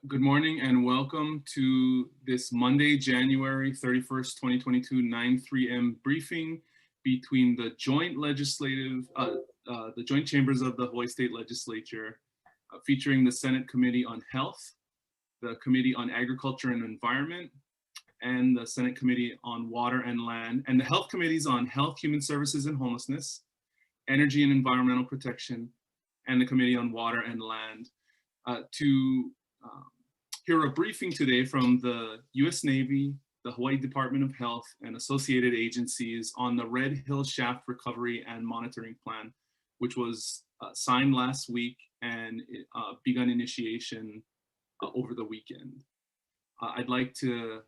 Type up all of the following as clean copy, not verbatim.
Good morning and welcome to this Monday, January 31st, 2022, 9:03 a.m. briefing between the joint chambers of the Hawaii State Legislature, featuring the Senate Committee on Health, the Committee on Agriculture and Environment, and the Senate Committee on Water and Land, and the Health Committees on Health, Human Services and Homelessness, Energy and Environmental Protection, and the Committee on Water and Land, to hear a briefing today from the U.S. Navy, the Hawaii Department of Health, and associated agencies on the Red Hill Shaft Recovery and Monitoring Plan, which was signed last week and begun initiation over the weekend. I'd like to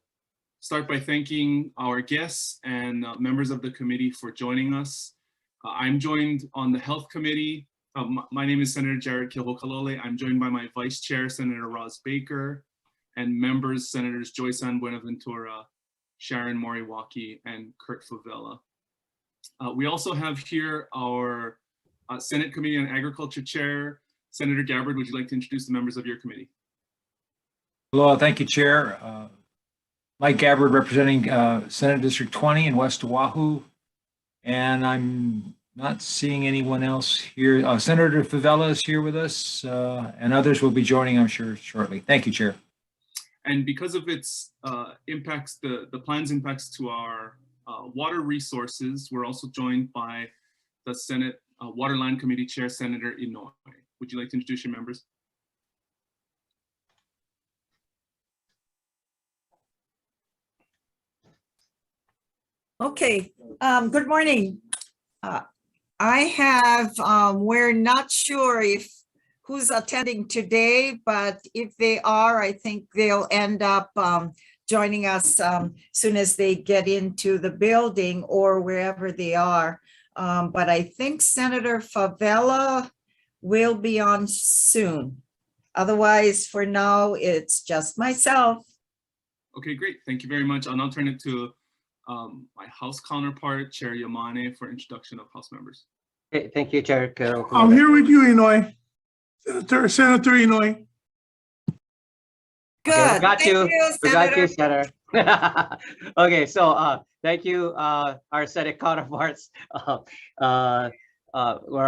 start by thanking our guests and members of the committee for joining us. I'm joined on the Health Committee. My name is Senator Jared Kilhokalole. I'm joined by my Vice Chair, Senator Roz Baker, and members, Senators Joyce Ann Buenaventura, Sharon Moriwaki, and Kurt Favela. We also have here our Senate Committee on Agriculture Chair, Senator Gabbard. Would you like to introduce the members of your committee? Hello, thank you, Chair. Mike Gabbard, representing Senate District 20 in West Oahu. And I'm not seeing anyone else here. Senator Favela is here with us, and others will be joining, I'm sure, shortly. Thank you, Chair. And because of its impacts, the plan's impacts to our water resources, we're also joined by the Senate Waterland Committee Chair, Senator Inouye. Would you like to introduce your members? Okay, good morning. I have, we're not sure if who's attending today, but if they are, I think they'll end up joining us soon as they get into the building or wherever they are. But I think Senator Favela will be on soon. Otherwise, for now, it's just myself. Okay, great. Thank you very much. I'll now turn it to my House counterpart, Chair Yamane, for introduction of House members. Okay, thank you, Chair. I'm here with you, Inouye. Senator Inouye. Good. Okay, we got you. We got you, Senator. Senator. Okay, so thank you, our Senate counterparts. Where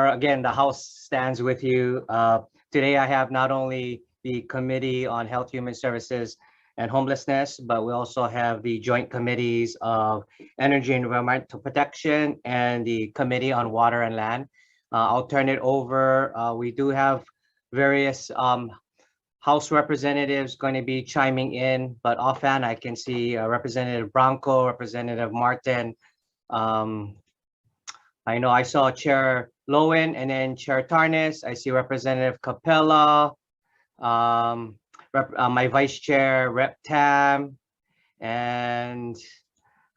again, the House stands with you. Today, I have not only the Committee on Health, Human Services, and Homelessness, but we also have the joint committees of Energy and Environmental Protection and the Committee on Water and Land. I'll turn it over. We do have various House representatives going to be chiming in, but offhand I can see Representative Branco, Representative Martin. I know I saw Chair Lowen and then Chair Tarnas. I see Representative Capella. My Vice Chair, Rep. Tam, and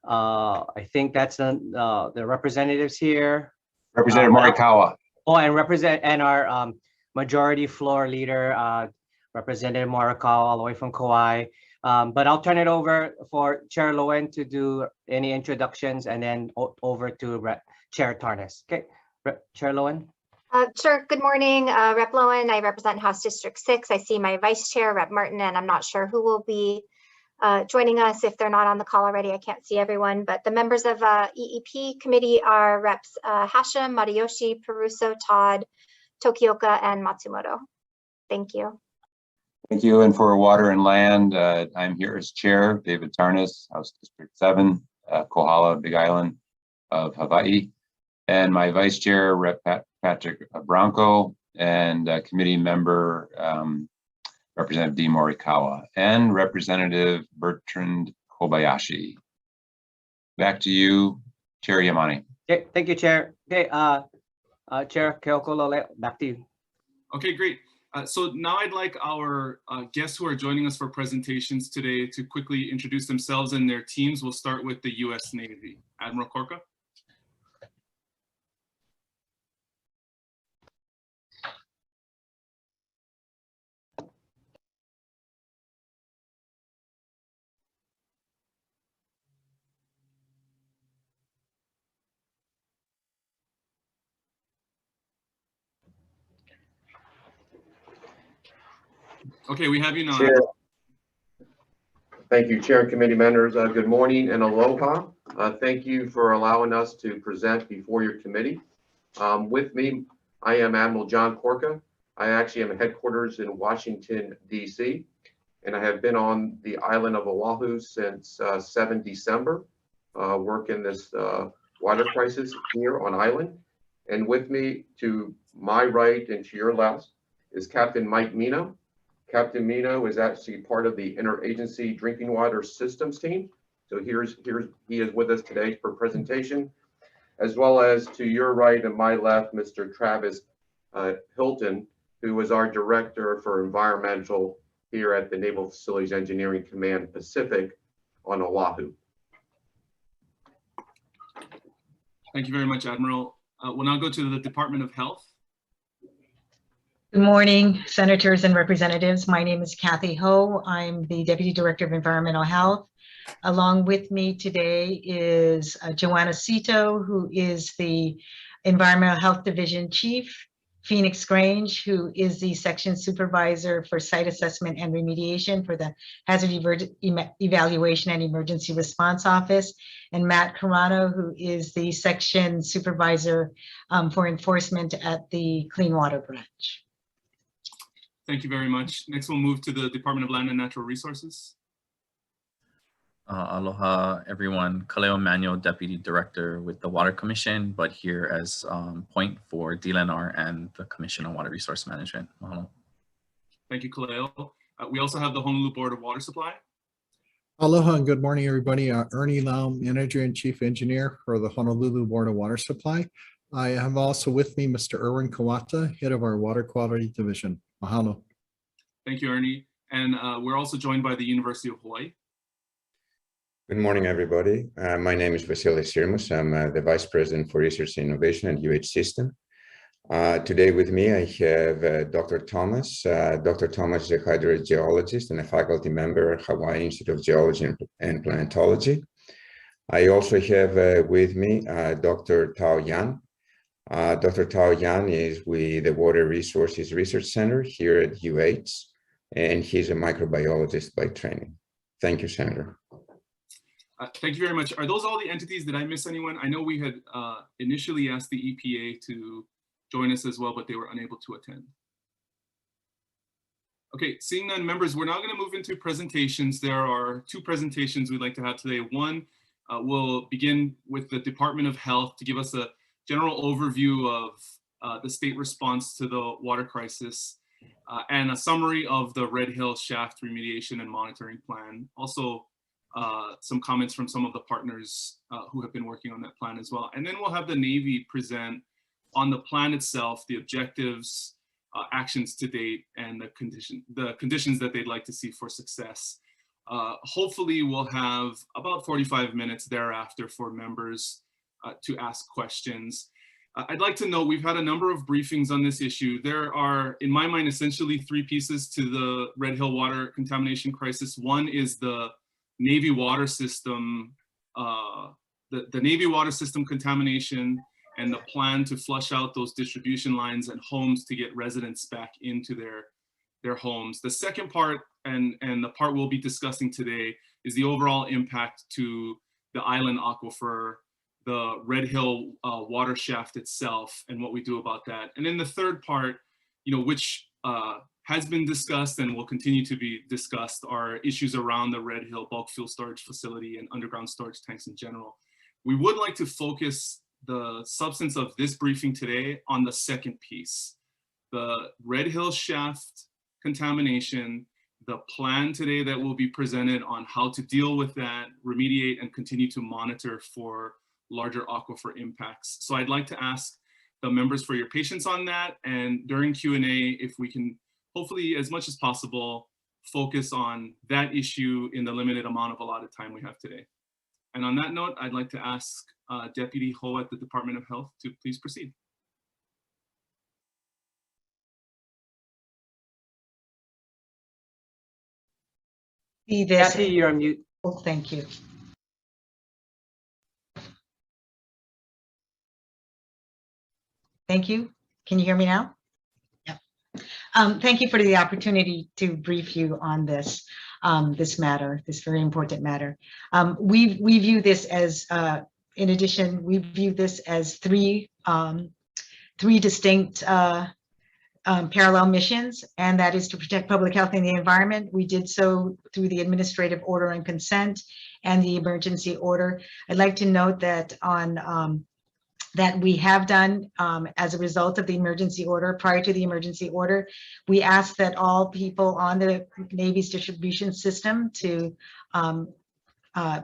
I think that's the representatives here. Representative Morikawa. Oh, and our Majority Floor Leader, Representative Morikawa, all the way from Kauai. But I'll turn it over for Chair Lowen to do any introductions, and then over to Chair Tarnas. Okay, Chair Lowen. Sure. Good morning, Rep. Lowen. I represent House District 6. I see my Vice Chair, Rep. Martin, and I'm not sure who will be joining us. If they're not on the call already, I can't see everyone. But the members of EEP committee are Reps. Hashem, Matayoshi, Peruso, Todd, Tokioka, and Matsumoto. Thank you. Thank you. And for Water and Land, I'm here as Chair, David Tarnas, House District 7, Kohala, Big Island of Hawaii. And my Vice Chair, Rep. Patrick Branco, and committee member, Representative D. Morikawa, and Representative Bertrand Kobayashi. Back to you, Chair Yamane. Okay, thank you, Chair. Okay, Chair Keokolole, back to you. Okay, great. So now I'd like our guests who are joining us for presentations today to quickly introduce themselves and their teams. We'll start with the U.S. Navy. Admiral Korka. Okay, we have you now. Chair. Thank you, Chair and committee members. Good morning and aloha. Thank you for allowing us to present before your committee. With me, I am Admiral John Corca. I actually am headquarters in Washington, D.C., and I have been on the island of Oahu since 7 December, working this water crisis here on island. And with me to my right and to your left is Captain Mike Mino. Captain Mino is actually part of the Interagency Drinking Water Systems team. So he is with us today for presentation, as well as to your right and my left, Mr. Travis Hilton, who is our Director for Environmental here at the Naval Facilities Engineering Command Pacific on Oahu. Thank you very much, Admiral. We'll now go to the Department of Health. Good morning, senators and representatives. My name is Kathy Ho. I'm the Deputy Director of Environmental Health. Along with me today is Joanna Cito, who is the Environmental Health Division Chief, Phoenix Grange, who is the Section Supervisor for Site Assessment and Remediation for the Hazard Evaluation and Emergency Response Office, and Matt Carano, who is the Section Supervisor for Enforcement at the Clean Water Branch. Thank you very much. Next, we'll move to the Department of Land and Natural Resources. Aloha, everyone. Kaleo Manuel, Deputy Director with the Water Commission, but here as point for DLNR and the Commission on Water Resource Management. Mahalo. Thank you, Kaleo. We also have the Honolulu Board of Water Supply. Aloha and good morning, everybody. Ernie Lau, Manager and Chief Engineer for the Honolulu Board of Water Supply. I have also with me Mr. Erwin Kawata, Head of our Water Quality Division. Mahalo. Thank you, Ernie. And we're also joined by the University of Hawaii. Good morning, everybody. My name is Vasilis Sirmus. I'm the Vice President for Research and Innovation at UH System. Today with me, I have Dr. Thomas. Dr. Thomas is a hydrogeologist and a faculty member at Hawai'i Institute of Geology and Planetology. I also have with me Dr. Tao Yan. Dr. Tao Yan is with the Water Resources Research Center here at UH, and he's a microbiologist by training. Thank you, Senator. Thank you very much. Are those all the entities? Did I miss anyone? I know we had initially asked the EPA to join us as well, but they were unable to attend. Okay, seeing none, members, we're now going to move into presentations. There are two presentations we'd like to have today. One will begin with the Department of Health to give us a general overview of the state response to the water crisis and a summary of the Red Hill Shaft Remediation and Monitoring Plan. Also, some comments from some of the partners who have been working on that plan as well. And then we'll have the Navy present on the plan itself, the objectives, actions to date, and the conditions that they'd like to see for success. Hopefully we'll have about 45 minutes thereafter for members to ask questions. I'd like to note we've had a number of briefings on this issue. There are, in my mind, essentially three pieces to the Red Hill water contamination crisis. One is the Navy water system, the Navy water system contamination and the plan to flush out those distribution lines and homes to get residents back into their homes. The second part, and the part we'll be discussing today, is the overall impact to the island aquifer, the Red Hill water shaft itself, and what we do about that. And then the third part, which has been discussed and will continue to be discussed, are issues around the Red Hill bulk fuel storage facility and underground storage tanks in general. We would like to focus the substance of this briefing today on the second piece, the Red Hill shaft contamination, the plan today that will be presented on how to deal with that, remediate, and continue to monitor for larger aquifer impacts. So I'd like to ask the members for your patience on that, and during Q&A, if we can hopefully, as much as possible, focus on that issue in the limited amount of allotted time we have today. And on that note, I'd like to ask Deputy Ho at the Department of Health to please proceed. Kathy, you're on mute. Oh, thank you. Thank you. Can you hear me now? Yeah. Thank you for the opportunity to brief you on this, this matter, this very important matter. We view this as, in addition, we view this as three distinct parallel missions, and that is to protect public health and the environment. We did so through the administrative order and consent and the emergency order. I'd like to note that on that we have done as a result of the emergency order. Prior to the emergency order, we asked that all people on the Navy's distribution system to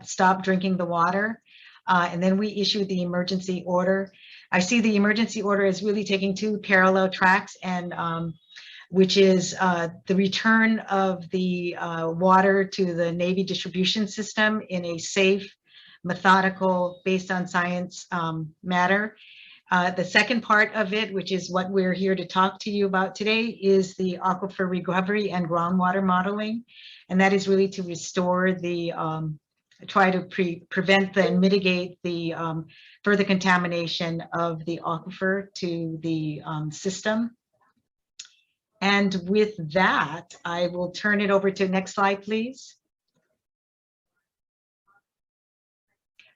stop drinking the water. And then we issued the emergency order. I see the emergency order as really taking two parallel tracks, and which is the return of the water to the Navy distribution system in a safe, methodical, based on science matter. The second part of it, which is what we're here to talk to you about today, is the aquifer recovery and groundwater modeling. And that is really to restore the, try to prevent and mitigate the further contamination of the aquifer to the system. And with that, I will turn it over to next slide, please.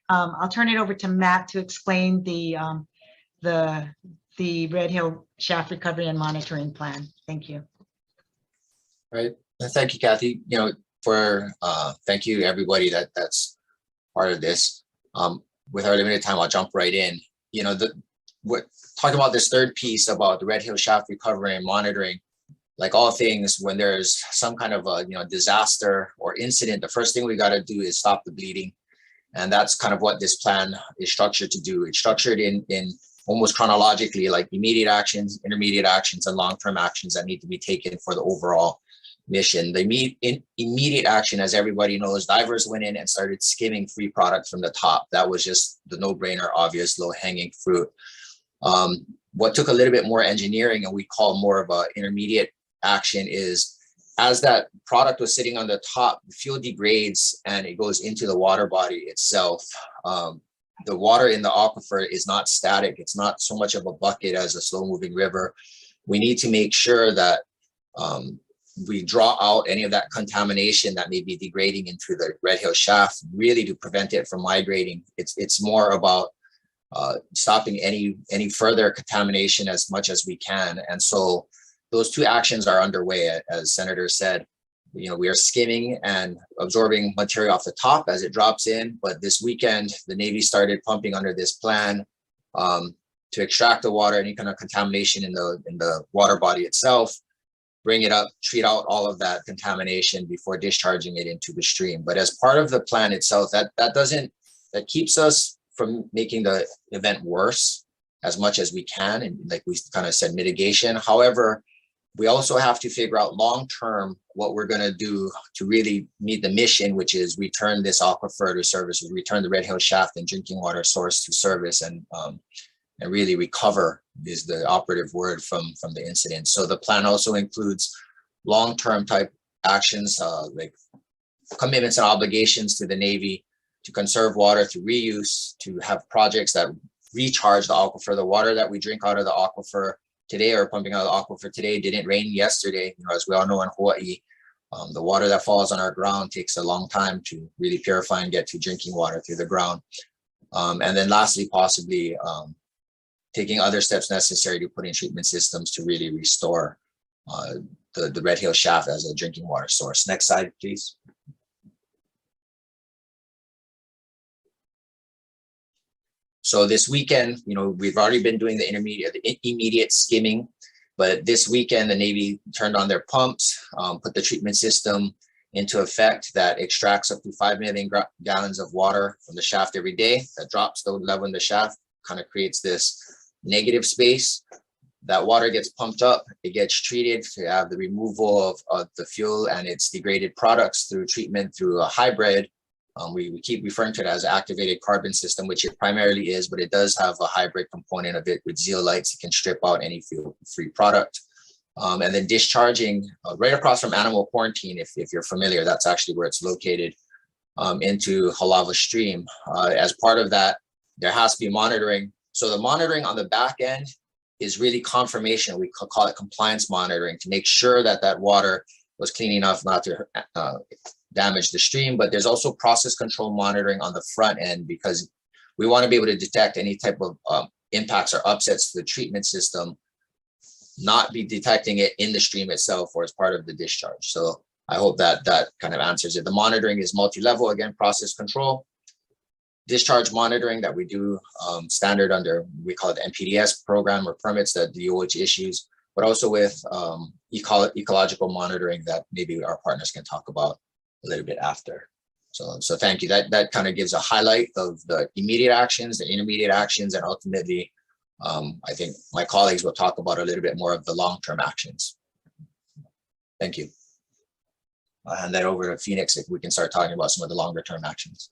I'll turn it over to Matt to explain the Red Hill Shaft Recovery and Monitoring Plan. Thank you. Right. Thank you, Kathy. Thank you everybody that's part of this. With our limited time, I'll jump right in. Talking about this third piece about the Red Hill Shaft Recovery and Monitoring, like all things, when there's some kind of a disaster or incident, the first thing we got to do is stop the bleeding. And that's kind of what this plan is structured to do. It's structured in almost chronologically, like immediate actions, intermediate actions, and long-term actions that need to be taken for the overall mission. The immediate action, as everybody knows, divers went in and started skimming free product from the top. That was just the no-brainer, obvious, low-hanging fruit. What took a little bit more engineering, and we call more of an intermediate action, is as that product was sitting on the top, the fuel degrades and it goes into the water body itself. The water in the aquifer is not static. It's not so much of a bucket as a slow-moving river. We need to make sure that we draw out any of that contamination that may be degrading into the Red Hill Shaft, really to prevent it from migrating. It's more about stopping any further contamination as much as we can. And so those two actions are underway, as Senator said. We are skimming and absorbing material off the top as it drops in. But this weekend, the Navy started pumping under this plan to extract the water, any kind of contamination in the water body itself, bring it up, treat out all of that contamination before discharging it into the stream. But as part of the plan itself, that keeps us from making the event worse as much as we can. And like we kind of said, mitigation. However, we also have to figure out long-term what we're going to do to really meet the mission, which is return this aquifer to service, return the Red Hill Shaft and drinking water source to service, and really recover is the operative word from the incident. So the plan also includes long-term type actions, like commitments and obligations to the Navy to conserve water through reuse, to have projects that recharge the aquifer. The water that we drink out of the aquifer today, or pumping out of the aquifer today, didn't rain yesterday. As we all know, in Hawaii, the water that falls on our ground takes a long time to really purify and get to drinking water through the ground. And then lastly, possibly taking other steps necessary to put in treatment systems to really restore the Red Hill Shaft as a drinking water source. Next slide, please. So this weekend, we've already been doing the immediate skimming, but this weekend the Navy turned on their pumps, put the treatment system into effect that extracts up to 5 million gallons of water from the shaft every day. That drops the level in the shaft, kind of creates this negative space. That water gets pumped up, it gets treated to have the removal of the fuel and its degraded products through treatment through a hybrid. We keep referring to it as activated carbon system, which it primarily is, but it does have a hybrid component of it with zeolites. It can strip out any fuel-free product. And then discharging right across from animal quarantine, if you're familiar, that's actually where it's located, into Halava Stream. As part of that, there has to be monitoring. So the monitoring on the back end is really confirmation. We call it compliance monitoring to make sure that that water was clean enough not to damage the stream. But there's also process control monitoring on the front end, because we want to be able to detect any type of impacts or upsets to the treatment system, not be detecting it in the stream itself or as part of the discharge. So I hope that that kind of answers it. The monitoring is multi-level, again, process control, discharge monitoring that we do standard under, we call it the NPDES program or permits that the DOH issues, but also with ecological monitoring that maybe our partners can talk about a little bit after. So thank you. That kind of gives a highlight of the immediate actions, the intermediate actions, and ultimately, I think my colleagues will talk about a little bit more of the long-term actions. Thank you. I'll hand that over to Phoenix if we can start talking about some of the longer-term actions.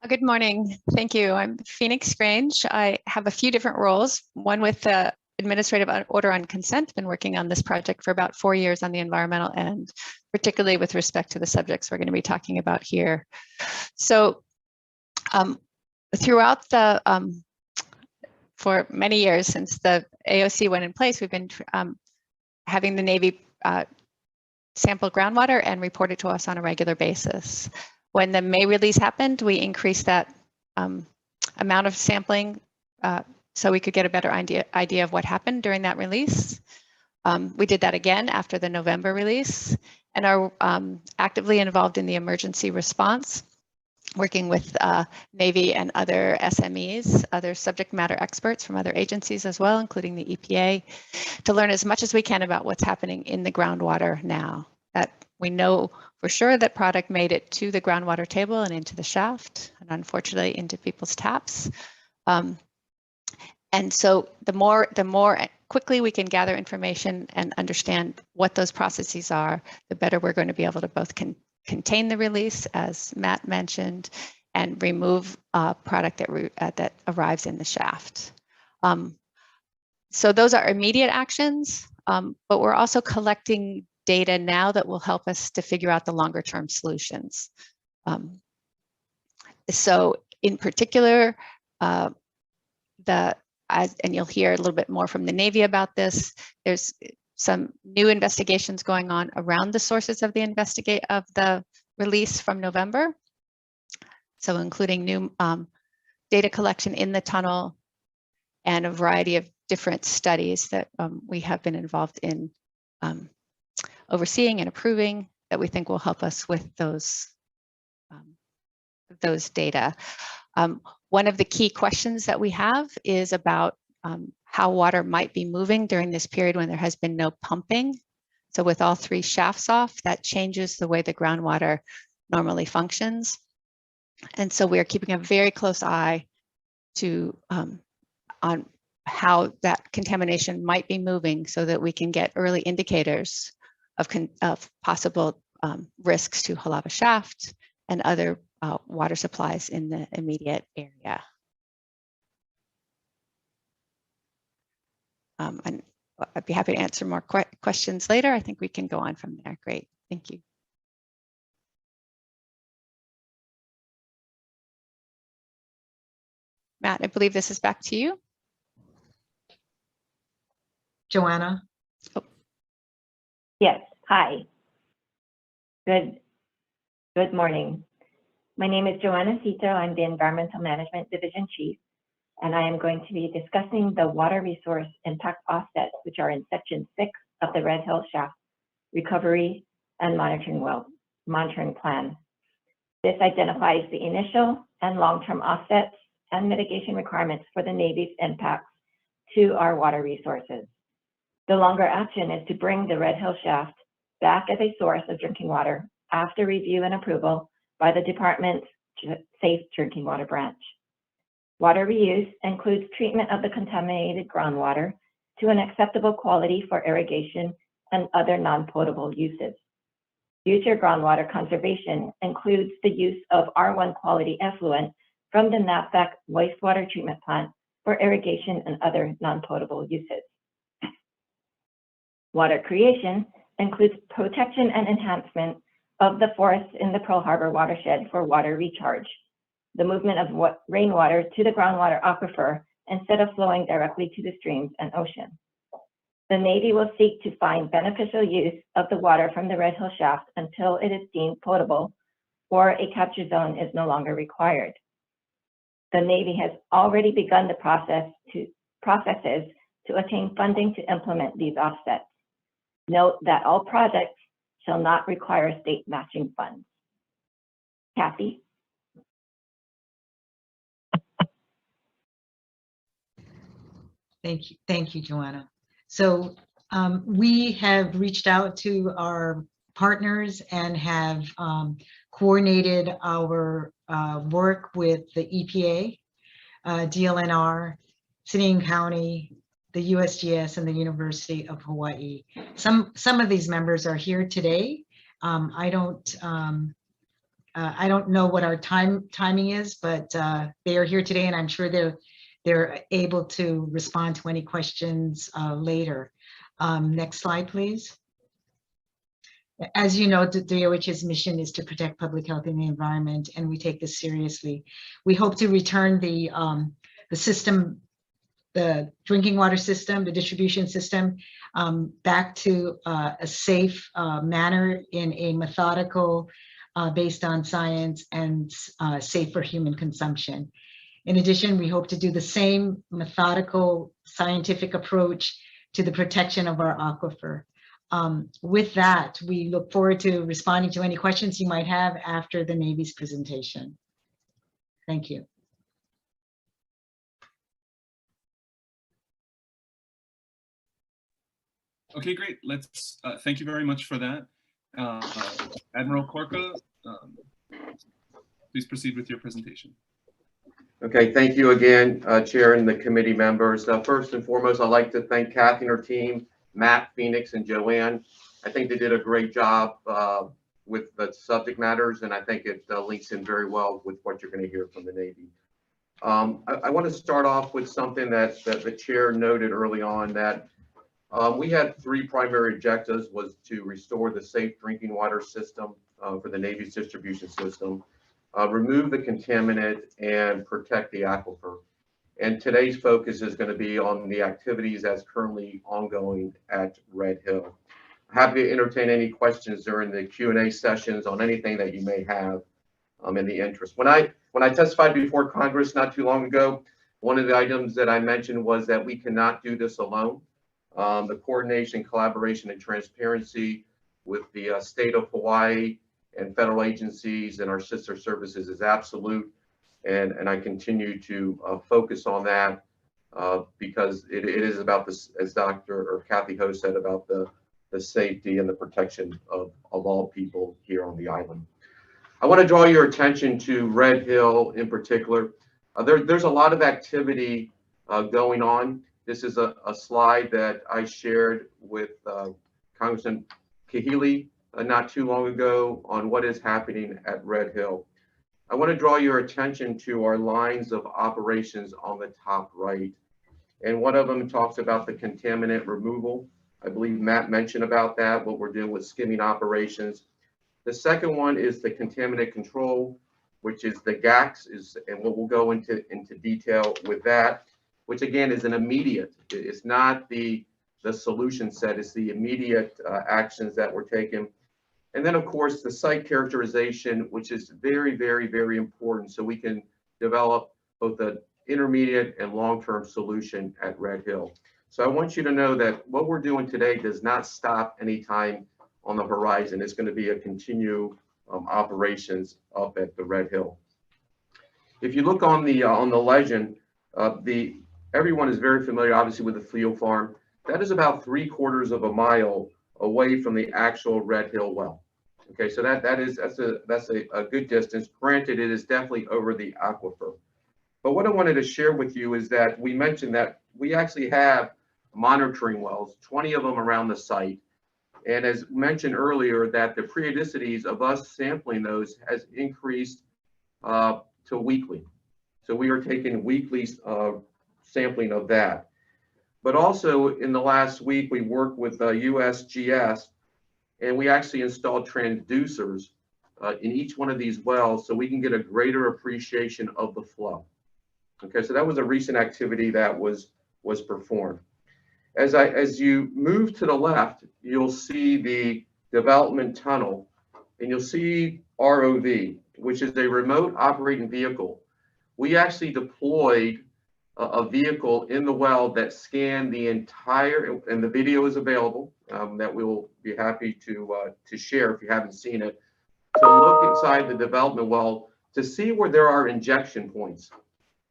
Good morning. Thank you. I'm Phoenix Grange. I have a few different roles, one with the Administrative Order on Consent. Been working on this project for about 4 years on the environmental end, particularly with respect to the subjects we're going to be talking about here. So throughout the, for many years since the AOC went in place, we've been having the Navy sample groundwater and report it to us on a regular basis. When the May release happened, we increased that amount of sampling so we could get a better idea of what happened during that release. We did that again after the November release and are actively involved in the emergency response, working with Navy and other SMEs, other subject matter experts from other agencies as well, including the EPA, to learn as much as we can about what's happening in the groundwater now. That we know for sure that product made it to the groundwater table and into the shaft, and unfortunately into people's taps. And so the more quickly we can gather information and understand what those processes are, the better we're going to be able to both contain the release, as Matt mentioned, and remove product that arrives in the shaft. So those are immediate actions, but we're also collecting data now that will help us to figure out the longer term solutions. So in particular, and you'll hear a little bit more from the Navy about this, there's some new investigations going on around the sources of the release from November. So including new data collection in the tunnel and a variety of different studies that we have been involved in overseeing and approving that we think will help us with those data. One of the key questions that we have is about how water might be moving during this period when there has been no pumping. So with all 3 shafts off, that changes the way the groundwater normally functions. And so we are keeping a very close eye to on how that contamination might be moving so that we can get early indicators of possible risks to Halava Shaft and other water supplies in the immediate area. And I'd be happy to answer more questions later. I think we can go on from there. Great, thank you. Matt, I believe this is back to you. Joanna? Oh. Yes, hi. Good morning. My name is Joanna Cito. I'm the Environmental Management Division Chief, and I am going to be discussing the water resource impact offsets, which are in Section 6 of the Red Hill Shaft Recovery and Monitoring Plan. This identifies the initial and long-term offsets and mitigation requirements for the Navy's impacts to our water resources. The longer action is to bring the Red Hill Shaft back as a source of drinking water after review and approval by the Department's Safe Drinking Water Branch. Water reuse includes treatment of the contaminated groundwater to an acceptable quality for irrigation and other non-potable uses. Future groundwater conservation includes the use of R1 quality effluent from the NAPVAC wastewater treatment plant for irrigation and other non-potable uses. Water creation includes protection and enhancement of the forests in the Pearl Harbor watershed for water recharge, the movement of rainwater to the groundwater aquifer instead of flowing directly to the streams and ocean. The Navy will seek to find beneficial use of the water from the Red Hill shaft until it is deemed potable or a capture zone is no longer required. The Navy has already begun the processes to attain funding to implement these offsets. Note that all projects shall not require state matching funds. Kathy? Thank you, Joanna. So we have reached out to our partners and have coordinated our work with the EPA, DLNR, City and County, the USGS, and the University of Hawaii. Some of these members are here today. I don't know what our timing is, but they are here today, and I'm sure they're able to respond to any questions later. Next slide, please. As you know, the DOH's mission is to protect public health and the environment, and we take this seriously. We hope to return the system, the drinking water system, the distribution system, back to a safe manner in a methodical, based on science and safe for human consumption. In addition, we hope to do the same methodical scientific approach to the protection of our aquifer. With that, we look forward to responding to any questions you might have after the Navy's presentation. Thank you. Okay, great. Let's thank you very much for that. Admiral Korka, please proceed with your presentation. Okay, thank you again, Chair and the committee members. First and foremost, I'd like to thank Kathy and her team, Matt, Phoenix, and Joanne. I think they did a great job with the subject matters, and I think it links in very well with what you're going to hear from the Navy. I want to start off with something that the chair noted early on, that we had three primary objectives: was to restore the safe drinking water system for the Navy's distribution system, remove the contaminant, and protect the aquifer. And today's focus is going to be on the activities that's currently ongoing at Red Hill. Happy to entertain any questions during the Q&A sessions on anything that you may have in the interest. When I testified before Congress not too long ago, one of the items that I mentioned was that we cannot do this alone. The coordination, collaboration, and transparency with the state of Hawaii and federal agencies and our sister services is absolute. And I continue to focus on that because it is about this, as Dr. or Kathy Ho said, about the safety and the protection of all people here on the island. I want to draw your attention to Red Hill in particular. There's a lot of activity going on. This is a slide that I shared with Congressman Kahili not too long ago on what is happening at Red Hill. I want to draw your attention to our lines of operations on the top right. And one of them talks about the contaminant removal. I believe Matt mentioned about that, what we're doing with skimming operations. The second one is the contaminant control, which is the GACs, and what we'll go into detail with that, which again is an immediate. It's not the solution set, it's the immediate actions that we're taking. And then, of course, the site characterization, which is very, very, very important, so we can develop both an intermediate and long-term solution at Red Hill. So I want you to know that what we're doing today does not stop anytime on the horizon. It's going to be a continued operations up at the Red Hill. If you look on the legend, everyone is very familiar, obviously, with the field farm. That is about 3/4 of a mile away from the actual Red Hill well. Okay, so that's a good distance. Granted, it is definitely over the aquifer. But what I wanted to share with you is that we mentioned that we actually have monitoring wells, 20 of them around the site. And as mentioned earlier, that the periodicities of us sampling those has increased to weekly. So we are taking weekly sampling of that. But also in the last week, we worked with USGS, and we actually installed transducers in each one of these wells so we can get a greater appreciation of the flow. Okay, so that was a recent activity that was performed. As you move to the left, you'll see the development tunnel, and you'll see ROV, which is a remote operating vehicle. We actually deployed a vehicle in the well that scanned the entire, and the video is available, that we'll be happy to share if you haven't seen it, to look inside the development well to see where there are injection points.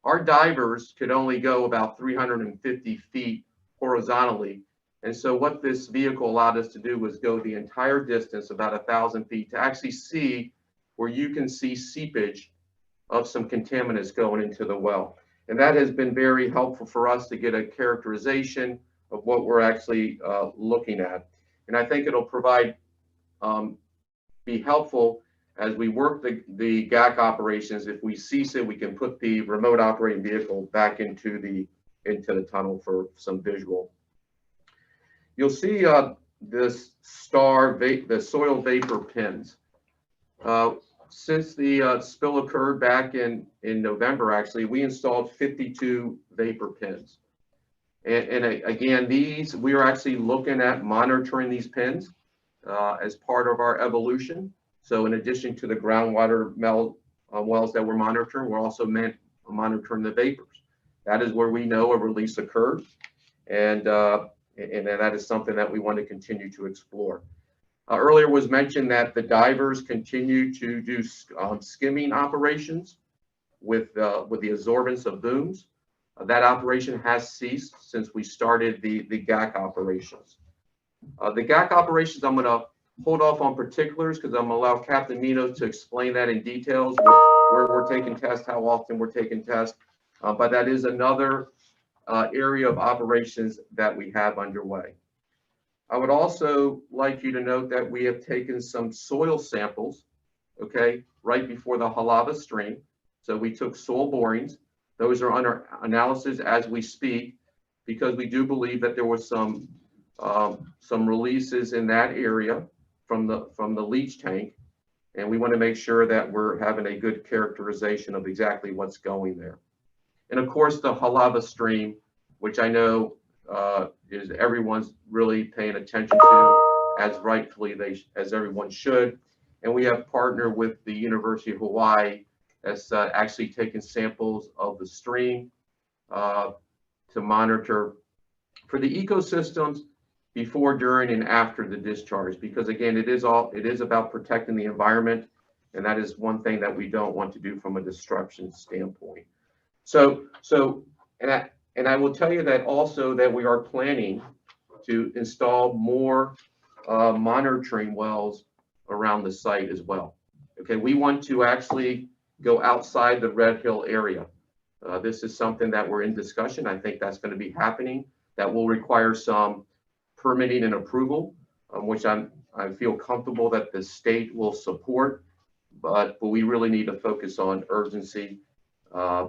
Our divers could only go about 350 feet horizontally. And so what this vehicle allowed us to do was go the entire distance, about 1,000 feet, to actually see where you can see seepage of some contaminants going into the well. And that has been very helpful for us to get a characterization of what we're actually looking at. And I think it'll provide, be helpful as we work the GAC operations. If we cease it, we can put the remote operating vehicle back into the tunnel for some visual. You'll see this the soil vapor pins. Since the spill occurred back in November, actually, we installed 52 vapor pins. And again, we are actually looking at monitoring these pins as part of our evolution. So in addition to the groundwater wells that we're monitoring, we're also monitoring the vapors. That is where we know a release occurred. And that is something that we want to continue to explore. Earlier was mentioned that the divers continue to do skimming operations with the absorbance of booms. That operation has ceased since we started the GAC operations. The GAC operations, I'm going to hold off on particulars because I'm going to allow Captain Mino to explain that in details, where we're taking tests, how often we're taking tests. But that is another area of operations that we have underway. I would also like you to note that we have taken some soil samples, okay, right before the Halava stream. So we took soil borings. Those are under analysis as we speak, because we do believe that there was some releases in that area from the leach tank, and we want to make sure that we're having a good characterization of exactly what's going there. And of course, the Halava stream, which I know is everyone's really paying attention to, as rightfully as everyone should. And we have partnered with the University of Hawaii that's actually taken samples of the stream to monitor for the ecosystems before, during, and after the discharge. Because again, it is about protecting the environment, and that is one thing that we don't want to do from a destruction standpoint. And I will tell you that also that we are planning to install more monitoring wells around the site as well. Okay, we want to actually go outside the Red Hill area. This is something that we're in discussion. I think that's going to be happening. That will require some permitting and approval, which I feel comfortable that the state will support. But we really need to focus on urgency,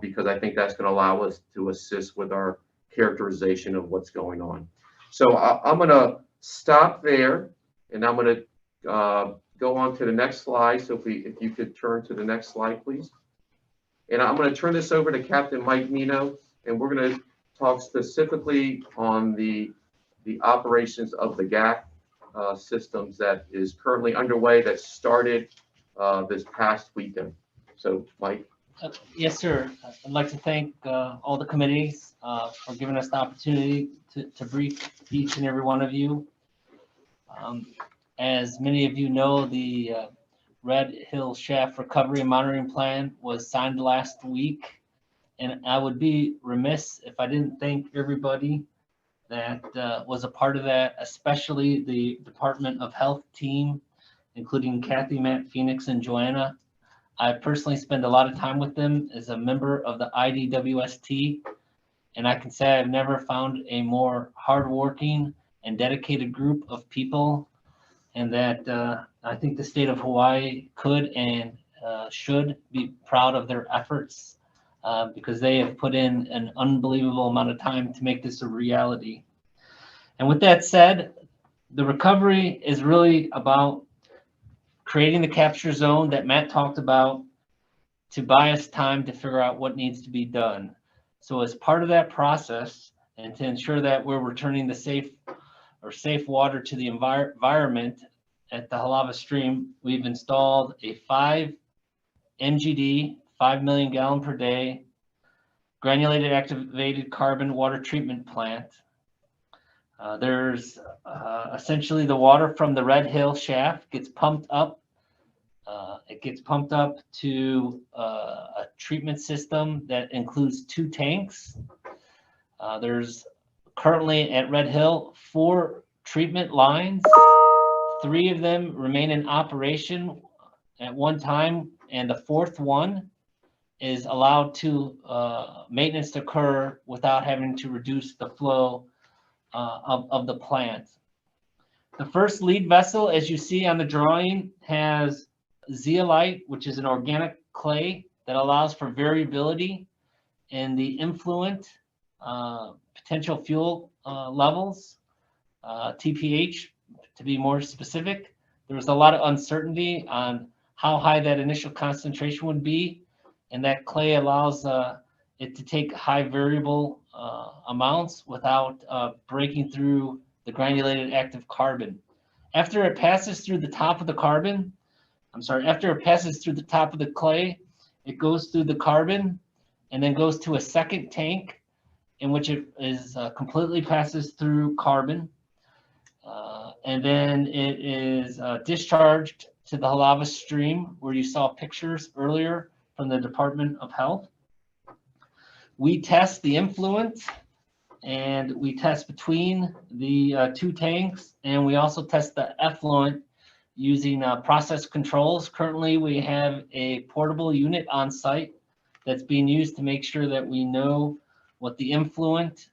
because I think that's going to allow us to assist with our characterization of what's going on. So I'm going to stop there, and I'm going to go on to the next slide. So if you could turn to the next slide, please. And I'm going to turn this over to Captain Mike Mino, and we're going to talk specifically on the operations of the GAC systems that is currently underway, that started this past weekend. So, Mike. Yes, sir. I'd like to thank all the committees for giving us the opportunity to brief each and every one of you. As many of you know, the Red Hill Shaft Recovery and Monitoring Plan was signed last week, and I would be remiss if I didn't thank everybody that was a part of that, especially the Department of Health team, including Kathy, Matt, Phoenix, and Joanna. I personally spend a lot of time with them as a member of the IDWST, and I can say I've never found a more hardworking and dedicated group of people, and that I think the state of Hawaii could and should be proud of their efforts, because they have put in an unbelievable amount of time to make this a reality. And with that said, the recovery is really about creating the capture zone that Matt talked about to buy us time to figure out what needs to be done. So as part of that process, and to ensure that we're returning the safe water to the environment at the Halava stream, we've installed a 5 MGD, 5 million gallon per day, granulated activated carbon water treatment plant. There's essentially the water from the Red Hill shaft gets pumped up. It gets pumped up to a treatment system that includes 2 tanks. There's currently at Red Hill 4 treatment lines. 3 of them remain in operation at one time, and the 4th one is allowed to maintenance to occur without having to reduce the flow of the plant. The first lead vessel, as you see on the drawing, has zeolite, which is an organic clay that allows for variability in the influent potential fuel levels, TPH to be more specific. There was a lot of uncertainty on how high that initial concentration would be, and that clay allows it to take high variable amounts without breaking through the granulated active carbon. After it passes through the top of the carbon, after it passes through the top of the clay, it goes through the carbon and then goes to a second tank in which it is completely passes through carbon. And then it is discharged to the Halava stream, where you saw pictures earlier from the Department of Health. We test the influent, and we test between the 2 tanks, and we also test the effluent using process controls. Currently, we have a portable unit on site that's being used to make sure that we know what the influent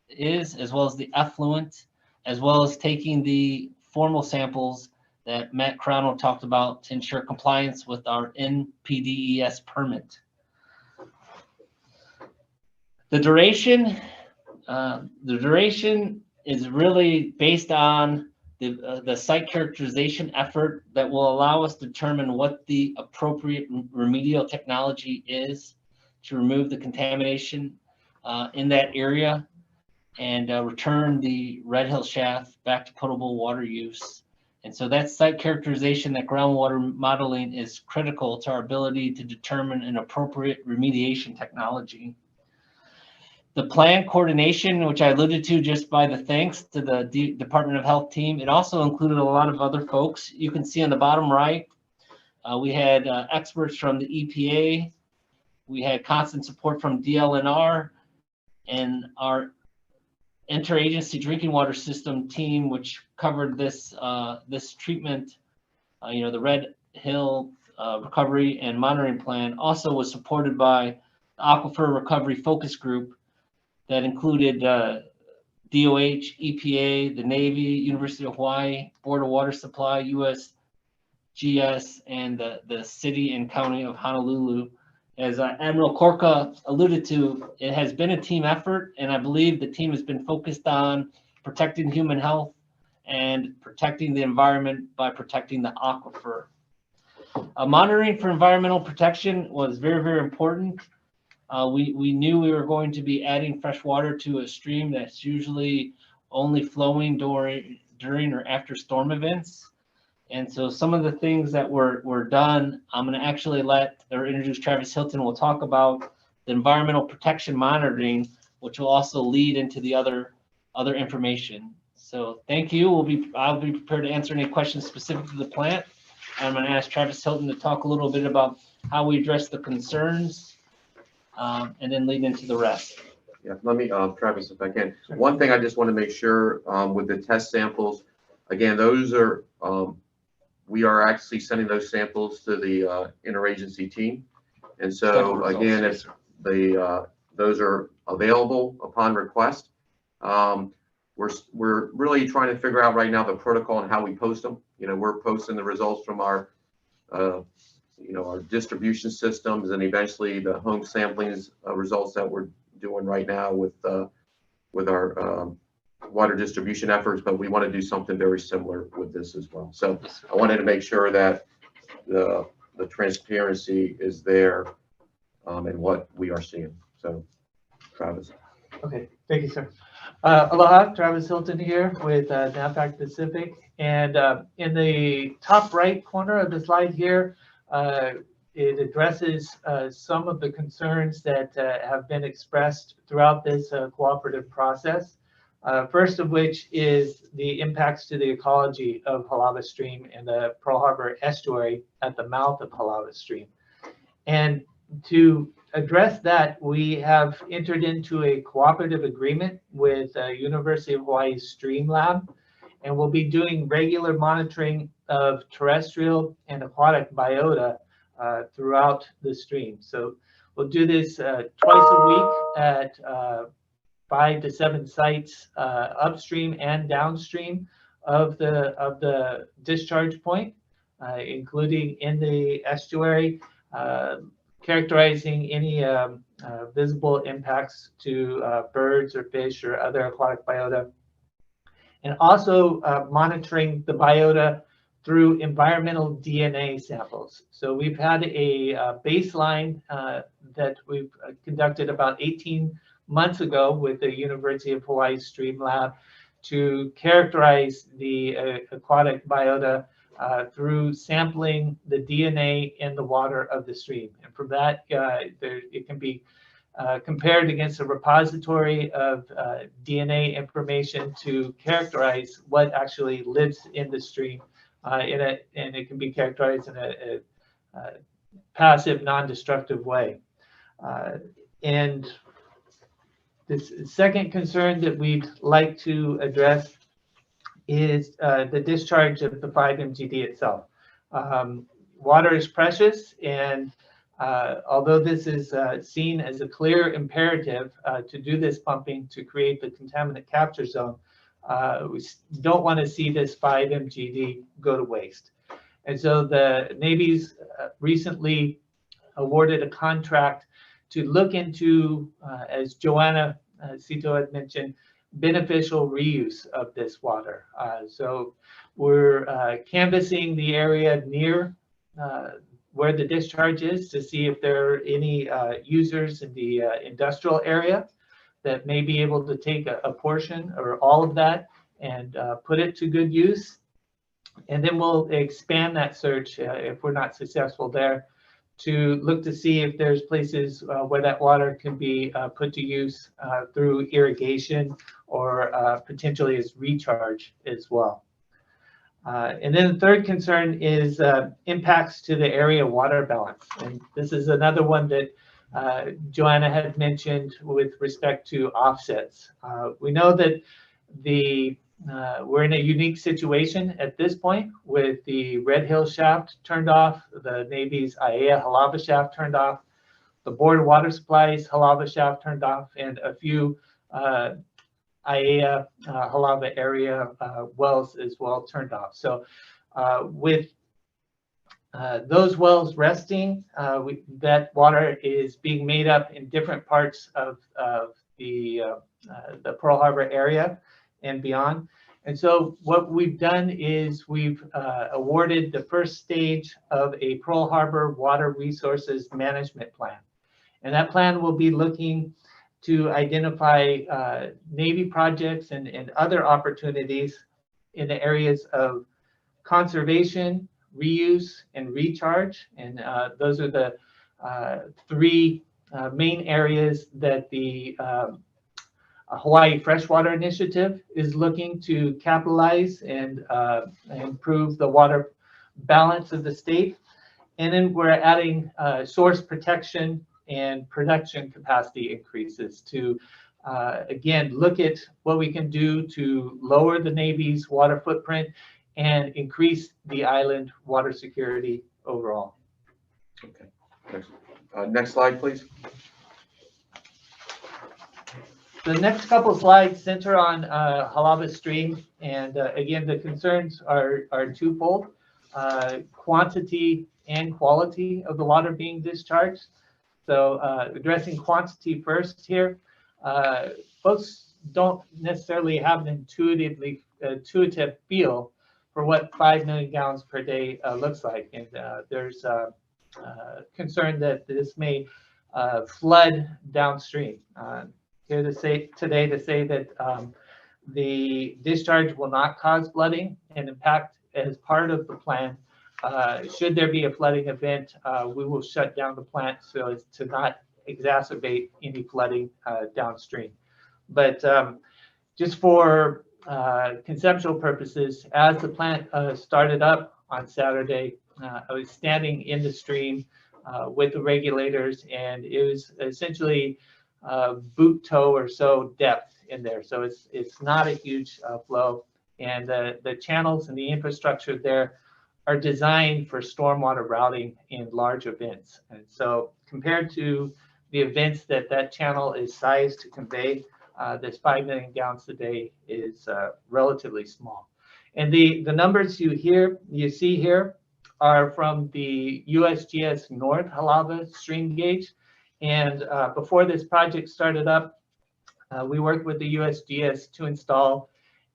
is, as well as the effluent, as well as taking the formal samples that Matt Crown talked about to ensure compliance with our NPDES permit. The duration is really based on the site characterization effort that will allow us to determine what the appropriate remedial technology is to remove the contamination in that area and return the Red Hill shaft back to potable water use. And so that site characterization, that groundwater modeling, is critical to our ability to determine an appropriate remediation technology. The plan coordination, which I alluded to just by the thanks to the Department of Health team, it also included a lot of other folks. You can see on the bottom right, we had experts from the EPA, we had constant support from DLNR, and our interagency drinking water system team, which covered this this treatment, the Red Hill recovery and monitoring plan, also was supported by the Aquifer Recovery Focus Group that included DOH, EPA, the Navy, University of Hawaii, Board of Water Supply, USGS, and the city and county of Honolulu. As Admiral Korka alluded to, it has been a team effort, and I believe the team has been focused on protecting human health and protecting the environment by protecting the aquifer. Monitoring for environmental protection was very, very important. We knew we were going to be adding fresh water to a stream that's usually only flowing during or after storm events. And so some of the things that were done, I'm going to actually introduce Travis Hilton. We'll talk about the environmental protection monitoring, which will also lead into the other information. So thank you. I'll be prepared to answer any questions specific to the plant. I'm going to ask Travis Hilton to talk a little bit about how we address the concerns, and then lead into the rest. Yeah, let me, Travis, if I can. One thing I just want to make sure with the test samples, again, those are, we are actually sending those samples to the interagency team. And so again, if those are available upon request, we're really trying to figure out right now the protocol and how we post them. We're posting the results from our our distribution systems, and eventually the home sampling results that we're doing right now with our water distribution efforts, but we want to do something very similar with this as well. So I wanted to make sure that the transparency is there in what we are seeing. So, Travis. Okay, thank you, sir. Aloha, Travis Hilton here with NAVFAC Pacific. And in the top right corner of the slide here, it addresses some of the concerns that have been expressed throughout this cooperative process. First of which is the impacts to the ecology of Halawa Stream and the Pearl Harbor estuary at the mouth of Halawa Stream. And to address that, we have entered into a cooperative agreement with University of Hawaii Stream Lab, and we'll be doing regular monitoring of terrestrial and aquatic biota throughout the stream. So we'll do this twice a week at 5 to 7 sites upstream and downstream of the discharge point, including in the estuary, characterizing any visible impacts to birds or fish or other aquatic biota, and also monitoring the biota through environmental DNA samples. So we've had a baseline that we've conducted about 18 months ago with the University of Hawaii Stream Lab to characterize the aquatic biota through sampling the DNA in the water of the stream. And from that, it can be compared against a repository of DNA information to characterize what actually lives in the stream, and it can be characterized in a passive, non-destructive way. And this second concern that we'd like to address is the discharge of the 5 MGD itself. Water is precious, and although this is seen as a clear imperative to do this pumping to create the contaminant capture zone, we don't want to see this 5 MGD go to waste. And so the Navy's recently awarded a contract to look into, as Joanna Cito had mentioned, beneficial reuse of this water. So we're canvassing the area near where the discharge is to see if there are any users in the industrial area that may be able to take a portion or all of that and put it to good use. And then we'll expand that search if we're not successful there to look to see if there's places where that water can be put to use through irrigation or potentially as recharge as well. And then the third concern is impacts to the area water balance. And this is another one that Joanna had mentioned with respect to offsets. We know that we're in a unique situation at this point with the Red Hill shaft turned off, the Navy's Aiea Halawa shaft turned off, the Board of Water Supplies Halawa shaft turned off, and a few Aiea Halawa area wells as well turned off. So with those wells resting, that water is being made up in different parts of the Pearl Harbor area and beyond. And so what we've done is we've awarded the first stage of a Pearl Harbor Water Resources Management Plan. And that plan will be looking to identify Navy projects and other opportunities in the areas of conservation, reuse, and recharge. And those are the 3 main areas that the Hawaii Freshwater Initiative is looking to capitalize and improve the water balance of the state. And then we're adding source protection and production capacity increases to, again, look at what we can do to lower the Navy's water footprint and increase the island water security overall. Okay, thanks. Next slide, please. The next couple slides center on Halawa Stream, and again, the concerns are twofold: quantity and quality of the water being discharged. So addressing quantity first here, folks don't necessarily have an intuitive feel for what 5 million gallons per day looks like, and there's concern that this may flood downstream. Here to say today to say that the discharge will not cause flooding, and in fact, as part of the plan, should there be a flooding event, we will shut down the plant so as to not exacerbate any flooding downstream. But just for conceptual purposes, as the plant started up on Saturday, I was standing in the stream with the regulators, and it was essentially boot toe or so depth in there. So it's not a huge flow, and the channels and the infrastructure there are designed for stormwater routing in large events. And so compared to the events that that channel is sized to convey, this 5 million gallons a day is relatively small. And the numbers you see here are from the USGS North Halava stream gauge. And before this project started up, we worked with the USGS to install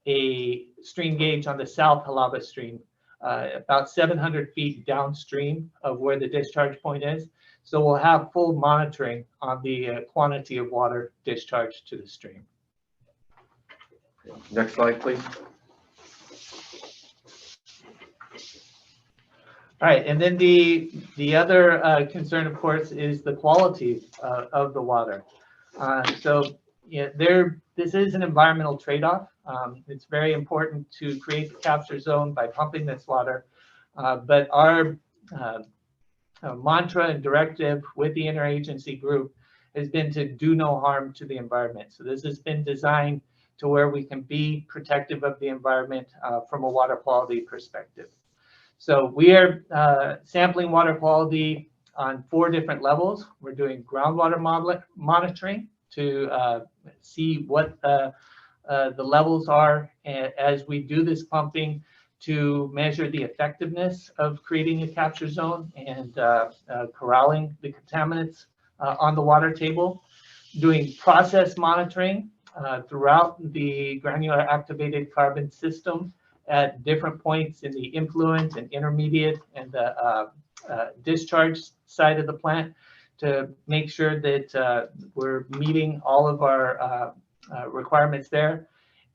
a stream gauge on the South Halava stream, about 700 feet downstream of where the discharge point is. So we'll have full monitoring on the quantity of water discharged to the stream. Next slide, please. All right, and then the other concern, of course, is the quality of the water. So yeah, this is an environmental trade-off. It's very important to create the capture zone by pumping this water, but our mantra and directive with the interagency group has been to do no harm to the environment. So this has been designed to where we can be protective of the environment from a water quality perspective. So we are sampling water quality on 4 different levels. We're doing groundwater monitoring to see what the levels are as we do this pumping, to measure the effectiveness of creating a capture zone and corralling the contaminants on the water table. Doing process monitoring throughout the granular activated carbon system at different points in the influent and intermediate and the discharge side of the plant to make sure that we're meeting all of our requirements there.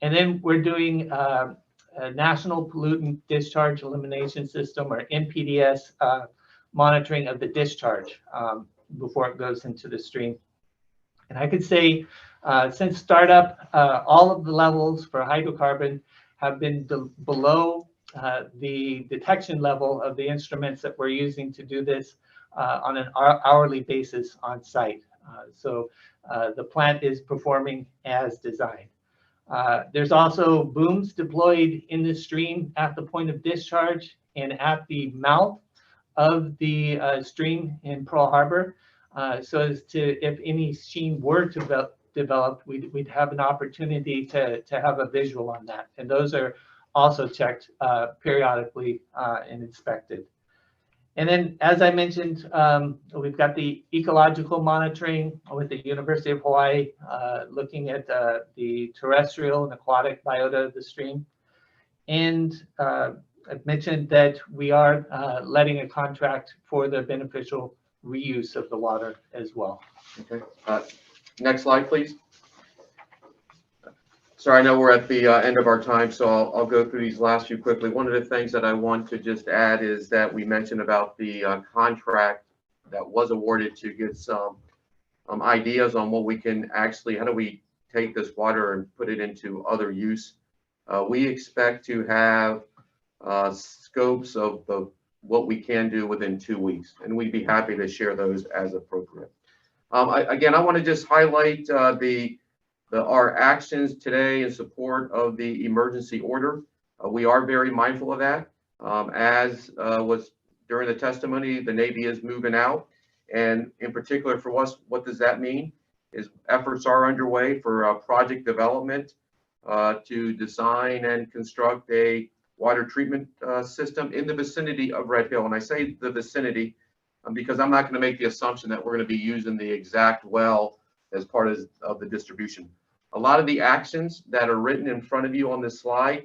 And then we're doing a National Pollutant Discharge Elimination System, or NPDS, monitoring of the discharge before it goes into the stream. And I could say since startup, all of the levels for hydrocarbon have been below the detection level of the instruments that we're using to do this on an hourly basis on site. So the plant is performing as designed. There's also booms deployed in the stream at the point of discharge and at the mouth of the stream in Pearl Harbor, so as to, if any sheen were to develop, we'd have an opportunity to have a visual on that. And those are also checked periodically and inspected. And then, as I mentioned, we've got the ecological monitoring with the University of Hawaii, looking at the terrestrial and aquatic biota of the stream. And I've mentioned that we are letting a contract for the beneficial reuse of the water as well. Okay. Next slide, please. Sorry, I know we're at the end of our time, so I'll go through these last few quickly. One of the things that I want to just add is that we mentioned about the contract that was awarded to get some ideas on what we can actually, how do we take this water and put it into other use. We expect to have scopes of what we can do within 2 weeks, and we'd be happy to share those as appropriate. Again, I want to just highlight our actions today in support of the emergency order. We are very mindful of that. As was during the testimony, the Navy is moving out. And in particular for us, what does that mean? Is efforts are underway for project development to design and construct a water treatment system in the vicinity of Red Hill. And I say the vicinity because I'm not going to make the assumption that we're going to be using the exact well as part of the distribution. A lot of the actions that are written in front of you on this slide,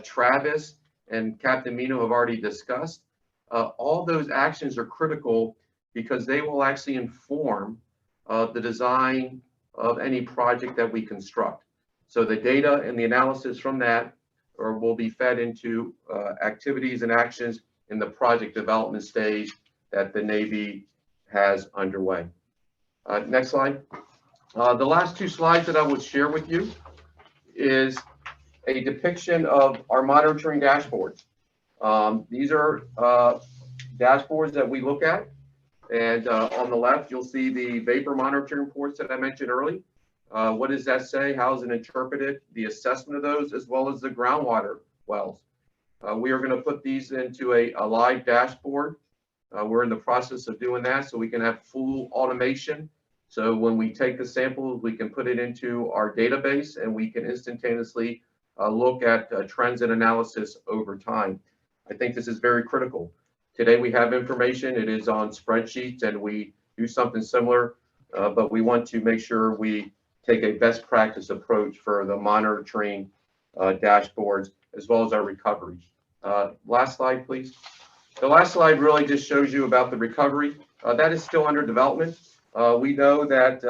Travis and Captain Mino have already discussed. All those actions are critical because they will actually inform the design of any project that we construct. So the data and the analysis from that will be fed into activities and actions in the project development stage that the Navy has underway. Next slide. The last two slides that I would share with you is a depiction of our monitoring dashboards. These are dashboards that we look at. And on the left, you'll see the vapor monitoring reports that I mentioned earlier. What does that say? How is it interpreted? The assessment of those, as well as the groundwater wells. We are going to put these into a live dashboard. We're in the process of doing that so we can have full automation. So when we take the samples, we can put it into our database and we can instantaneously look at trends and analysis over time. I think this is very critical. Today we have information, it is on spreadsheets and we do something similar, but we want to make sure we take a best practice approach for the monitoring dashboards as well as our recovery. Last slide, please. The last slide really just shows you about the recovery. That is still under development. We know that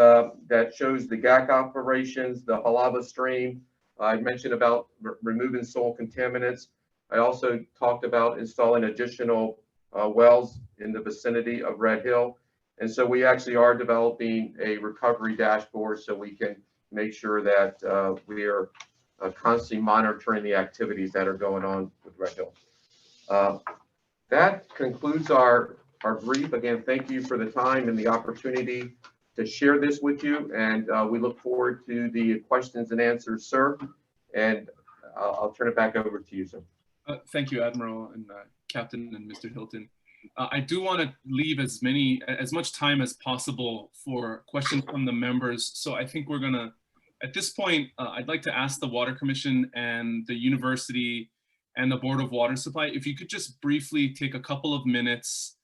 that shows the GAC operations, the Halava stream. I mentioned about removing soil contaminants. I also talked about installing additional wells in the vicinity of Red Hill. And so we actually are developing a recovery dashboard so we can make sure that we are constantly monitoring the activities that are going on with Red Hill. That concludes our brief. Again, thank you for the time and the opportunity to share this with you. And we look forward to the questions and answers, sir. And I'll turn it back over to you, sir. Thank you, Admiral and Captain and Mr. Hilton. I do want to leave as much time as possible for questions from the members. So I think we're going to, at this point, I'd like to ask the Water Commission and the university and the Board of Water Supply, if you could just briefly take a couple of minutes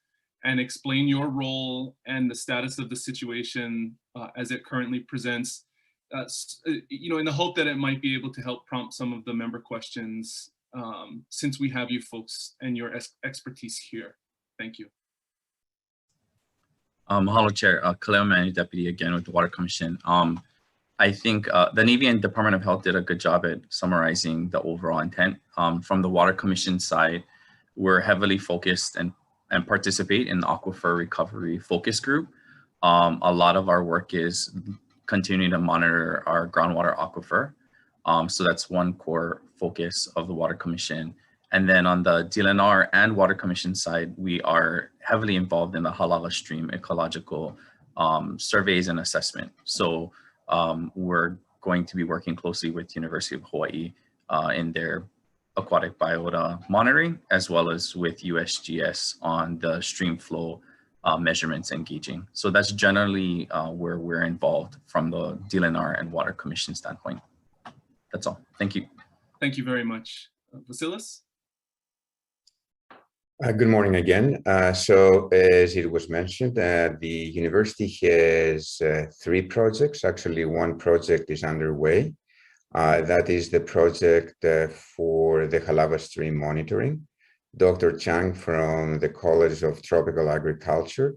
and explain your role and the status of the situation as it currently presents, you know, in the hope that it might be able to help prompt some of the member questions since we have you folks and your expertise here. Thank you. Mahalo, Chair. Kaleo Manu, Deputy again with the Water Commission. I think the Navy and Department of Health did a good job at summarizing the overall intent. From the Water Commission side, we're heavily focused and participate in the aquifer recovery focus group. A lot of our work is continuing to monitor our groundwater aquifer. So that's one core focus of the Water Commission. And then on the DLNR and Water Commission side, we are heavily involved in the Halava stream ecological surveys and assessment. So we're going to be working closely with University of Hawaii in their aquatic biota monitoring, as well as with USGS on the stream flow measurements and gauging. So that's generally where we're involved from the DLNR and Water Commission standpoint. That's all. Thank you. Thank you very much. Vasilis? Good morning again. So as it was mentioned, the university has 3 projects. Actually, one project is underway. That is the project for the Halava stream monitoring. Dr. Chang from the College of Tropical Agriculture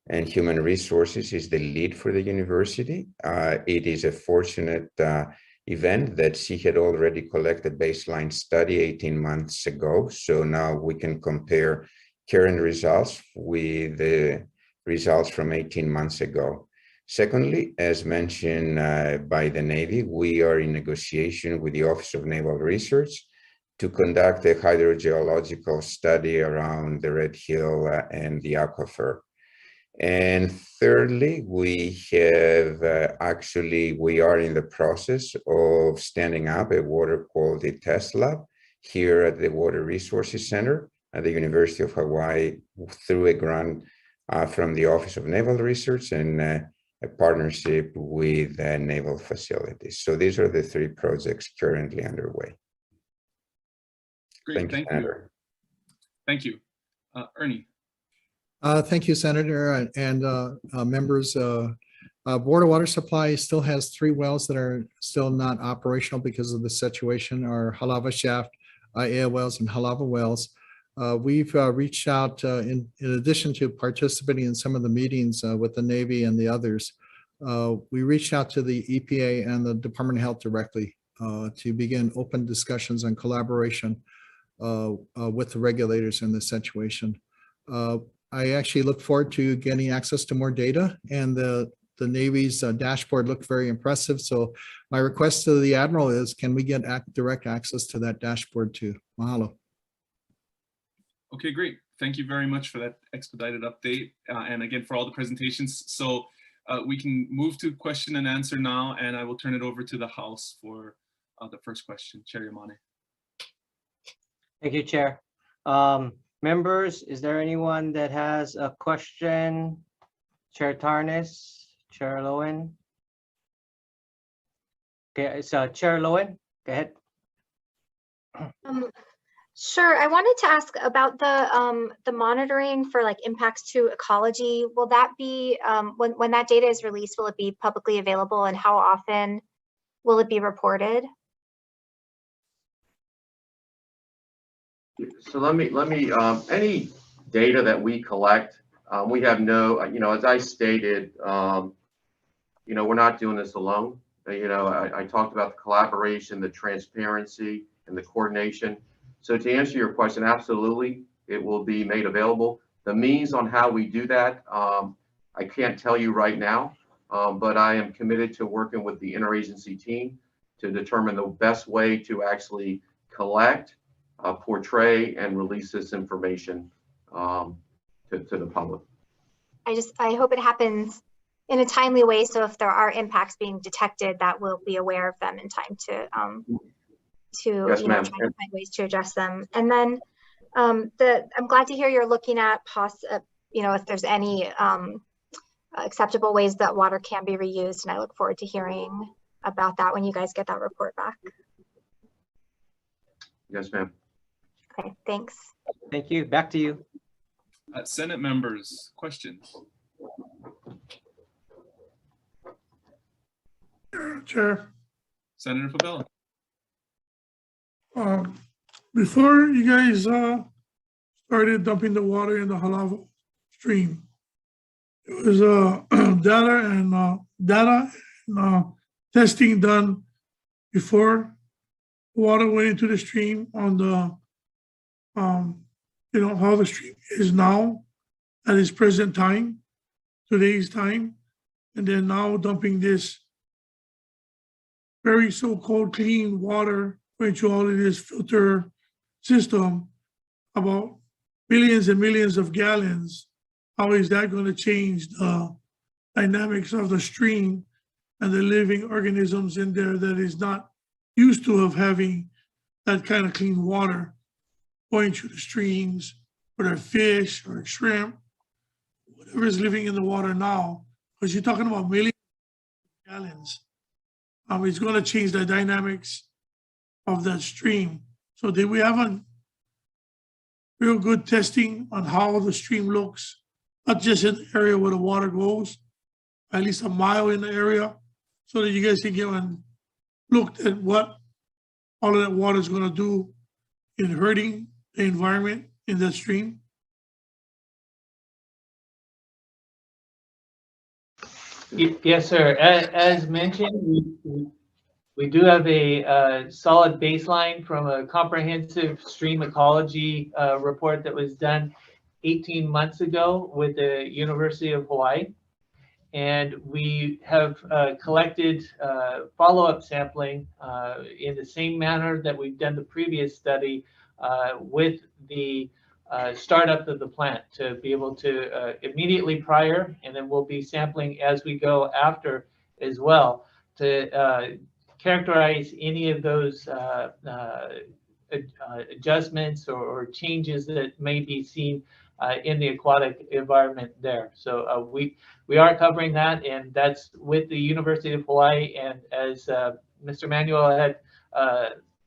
and Human Resources is the lead for the university. It is a fortunate event that she had already collected baseline study 18 months ago. So now we can compare current results with the results from 18 months ago. Secondly, as mentioned by the Navy, we are in negotiation with the Office of Naval Research to conduct a hydrogeological study around the Red Hill and the aquifer. And thirdly, we have we are in the process of standing up a water quality test lab here at the Water Resources Center at the University of Hawaii through a grant from the Office of Naval Research and a partnership with naval facilities. So these are the 3 projects currently underway. Great, thank you. Thank you. Ernie. Thank you, Senator, and members. Board of Water Supply still has 3 wells that are still not operational because of the situation, our Halava shaft, Ea wells, and Halava wells. We've reached out in addition to participating in some of the meetings with the Navy and the others. We reached out to the EPA and the Department of Health directly to begin open discussions and collaboration with the regulators in this situation. I actually look forward to getting access to more data, and the Navy's dashboard looked very impressive. So my request to the Admiral is, can we get direct access to that dashboard too? Mahalo. Okay, great. Thank you very much for that expedited update. And again, for all the presentations. So we can move to question and answer now, and I will turn it over to the House for the first question. Chair Yamane. Thank you, Chair. Members, is there anyone that has a question? Chair Tarnas, Chair Lowen? Okay, so Chair Lowen, go ahead. Sure. I wanted to ask about the monitoring for like impacts to ecology. Will that be when that data is released, will it be publicly available, and how often will it be reported? So let me any data that we collect, we have no, as I stated, we're not doing this alone. I talked about the collaboration, the transparency, and the coordination. So to answer your question, absolutely, it will be made available. The means on how we do that, I can't tell you right now, but I am committed to working with the interagency team to determine the best way to actually collect, portray, and release this information to the public. I hope it happens in a timely way, so if there are impacts being detected, that we'll be aware of them in time to Yes, try to find ways to address them. And then I'm glad to hear you're looking at if there's any acceptable ways that water can be reused, and I look forward to hearing about that when you guys get that report back. Yes, ma'am. Okay, thanks. Thank you. Back to you. Senate members, questions? Chair. Senator Favela. Before you guys started dumping the water in the Halavo stream, it was data and testing done before water went into the stream on the how the stream is now at its present time, today's time, and then now dumping this very so-called clean water into all of this filter system, about millions and millions of gallons. How is that going to change the dynamics of the stream and the living organisms in there that is not used to of having that kind of clean water going through the streams, whether fish or shrimp, whatever is living in the water now, because you're talking about millions of gallons. It's going to change the dynamics of that stream. So did we have a real good testing on how the stream looks, not just in the area where the water goes, at least a mile in the area, so that you guys can get and look at what all of that water is going to do in hurting the environment in that stream? Yes, sir. As mentioned, we do have a solid baseline from a comprehensive stream ecology report that was done 18 months ago with the University of Hawaii. And we have collected follow-up sampling in the same manner that we've done the previous study with the startup of the plant, to be able to immediately prior, and then we'll be sampling as we go after as well, to characterize any of those adjustments or changes that may be seen in the aquatic environment there. So we are covering that, and that's with the University of Hawaii. And as Mr. Manuel had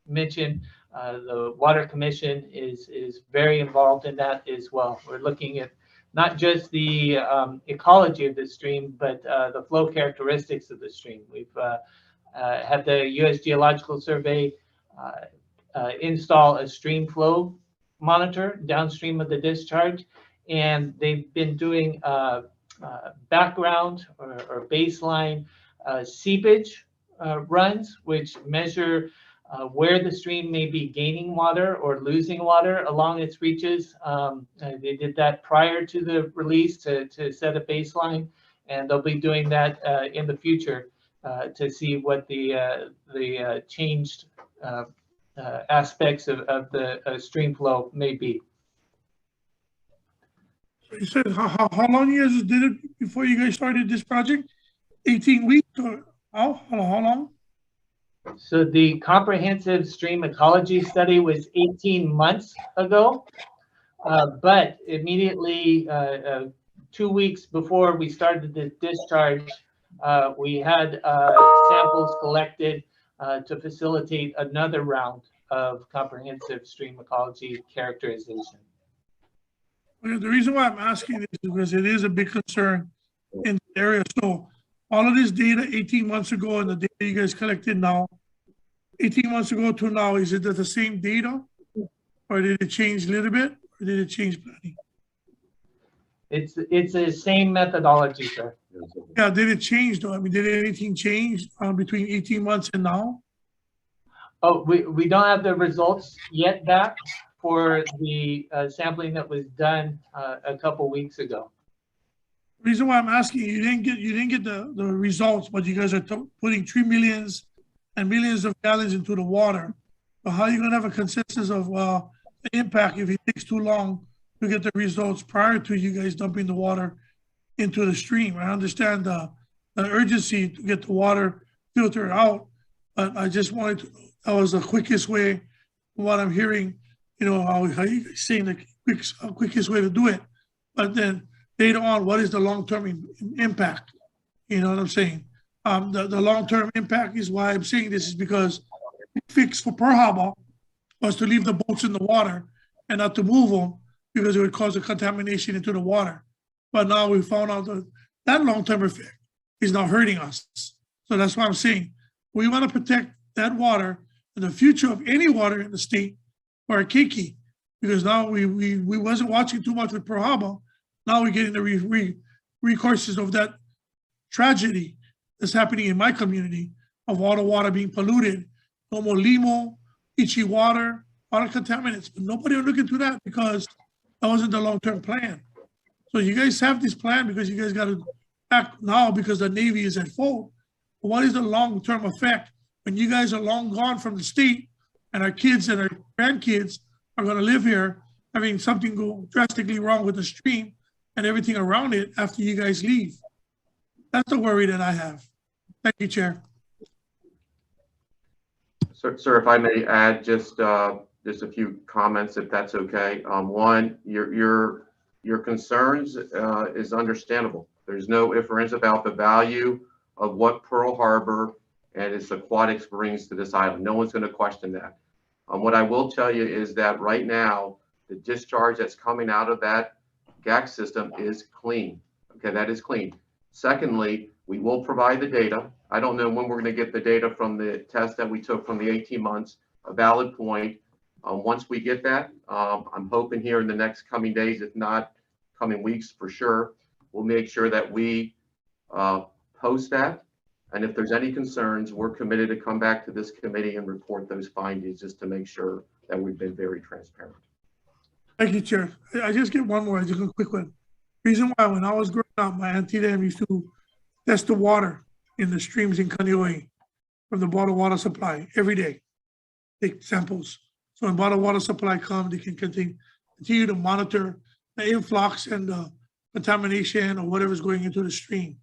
mentioned, the Water Commission is very involved in that as well. We're looking at not just the ecology of the stream, but the flow characteristics of the stream. We've had the U.S. Geological Survey install a stream flow monitor downstream of the discharge, and they've been doing background or baseline seepage runs, which measure where the stream may be gaining water or losing water along its reaches. They did that prior to the release to set a baseline, and they'll be doing that in the future to see what the changed aspects of the stream flow may be. You said how long you guys did it before you guys started this project? 18 weeks or how long? So the comprehensive stream ecology study was 18 months ago, but immediately 2 weeks before we started the discharge, we had samples collected to facilitate another round of comprehensive stream ecology characterization. The reason why I'm asking this is because it is a big concern in the area. So all of this data 18 months ago and the data you guys collected now, 18 months ago to now, is it the same data? Or did it change a little bit? Or did it change planning? It's the same methodology, sir. Yeah, did it change though? I mean, did anything change between 18 months and now? Oh, we don't have the results yet back for the sampling that was done a couple weeks ago. The reason why I'm asking, you didn't get the results, but you guys are putting 3 millions and millions of gallons into the water. But how are you going to have a consensus of the impact if it takes too long to get the results prior to you guys dumping the water into the stream? I understand the urgency to get the water filtered out, but I just wanted to know that was the quickest way, from what I'm hearing, you know, how you guys saying the quickest way to do it. But then later on, what is the long-term impact? You know what I'm saying? The long-term impact is why I'm saying this is because the fix for Pearl Harbor was to leave the boats in the water and not to move them because it would cause a contamination into the water. But now we found out that that long-term effect is now hurting us. So that's why I'm saying we want to protect that water and the future of any water in the state for Keiki, because now we wasn't watching too much with Pearl Harbor. Now we're getting the recourses of that tragedy that's happening in my community of all the water being polluted, no more limo, itchy water, water contaminants. But nobody will look into that because that wasn't the long-term plan. So you guys have this plan because you guys got to act now because the Navy is at fault. But what is the long-term effect when you guys are long gone from the state and our kids and our grandkids are going to live here having something go drastically wrong with the stream and everything around it after you guys leave? That's the worry that I have. Thank you, Chair. Sir, if I may add just a few comments, if that's okay. One, your concerns is understandable. There's no ifs or ands about the value of what Pearl Harbor and its aquatics brings to this island. No one's going to question that. What I will tell you is that right now, the discharge that's coming out of that GAC system is clean. Okay, that is clean. Secondly, we will provide the data. I don't know when we're going to get the data from the test that we took from the 18 months, a valid point. Once we get that, I'm hoping here in the next coming days, if not coming weeks for sure, we'll make sure that we post that. And if there's any concerns, we're committed to come back to this committee and report those findings just to make sure that we've been very transparent. Thank you, Chair. I just get one more, just a quick one. Reason why, when I was growing up, my auntie them used to test the water in the streams in Kaneohe from the bottled water supply every day. Take samples. So when bottled water supply comes, they can continue to monitor the influx and the contamination or whatever's going into the stream.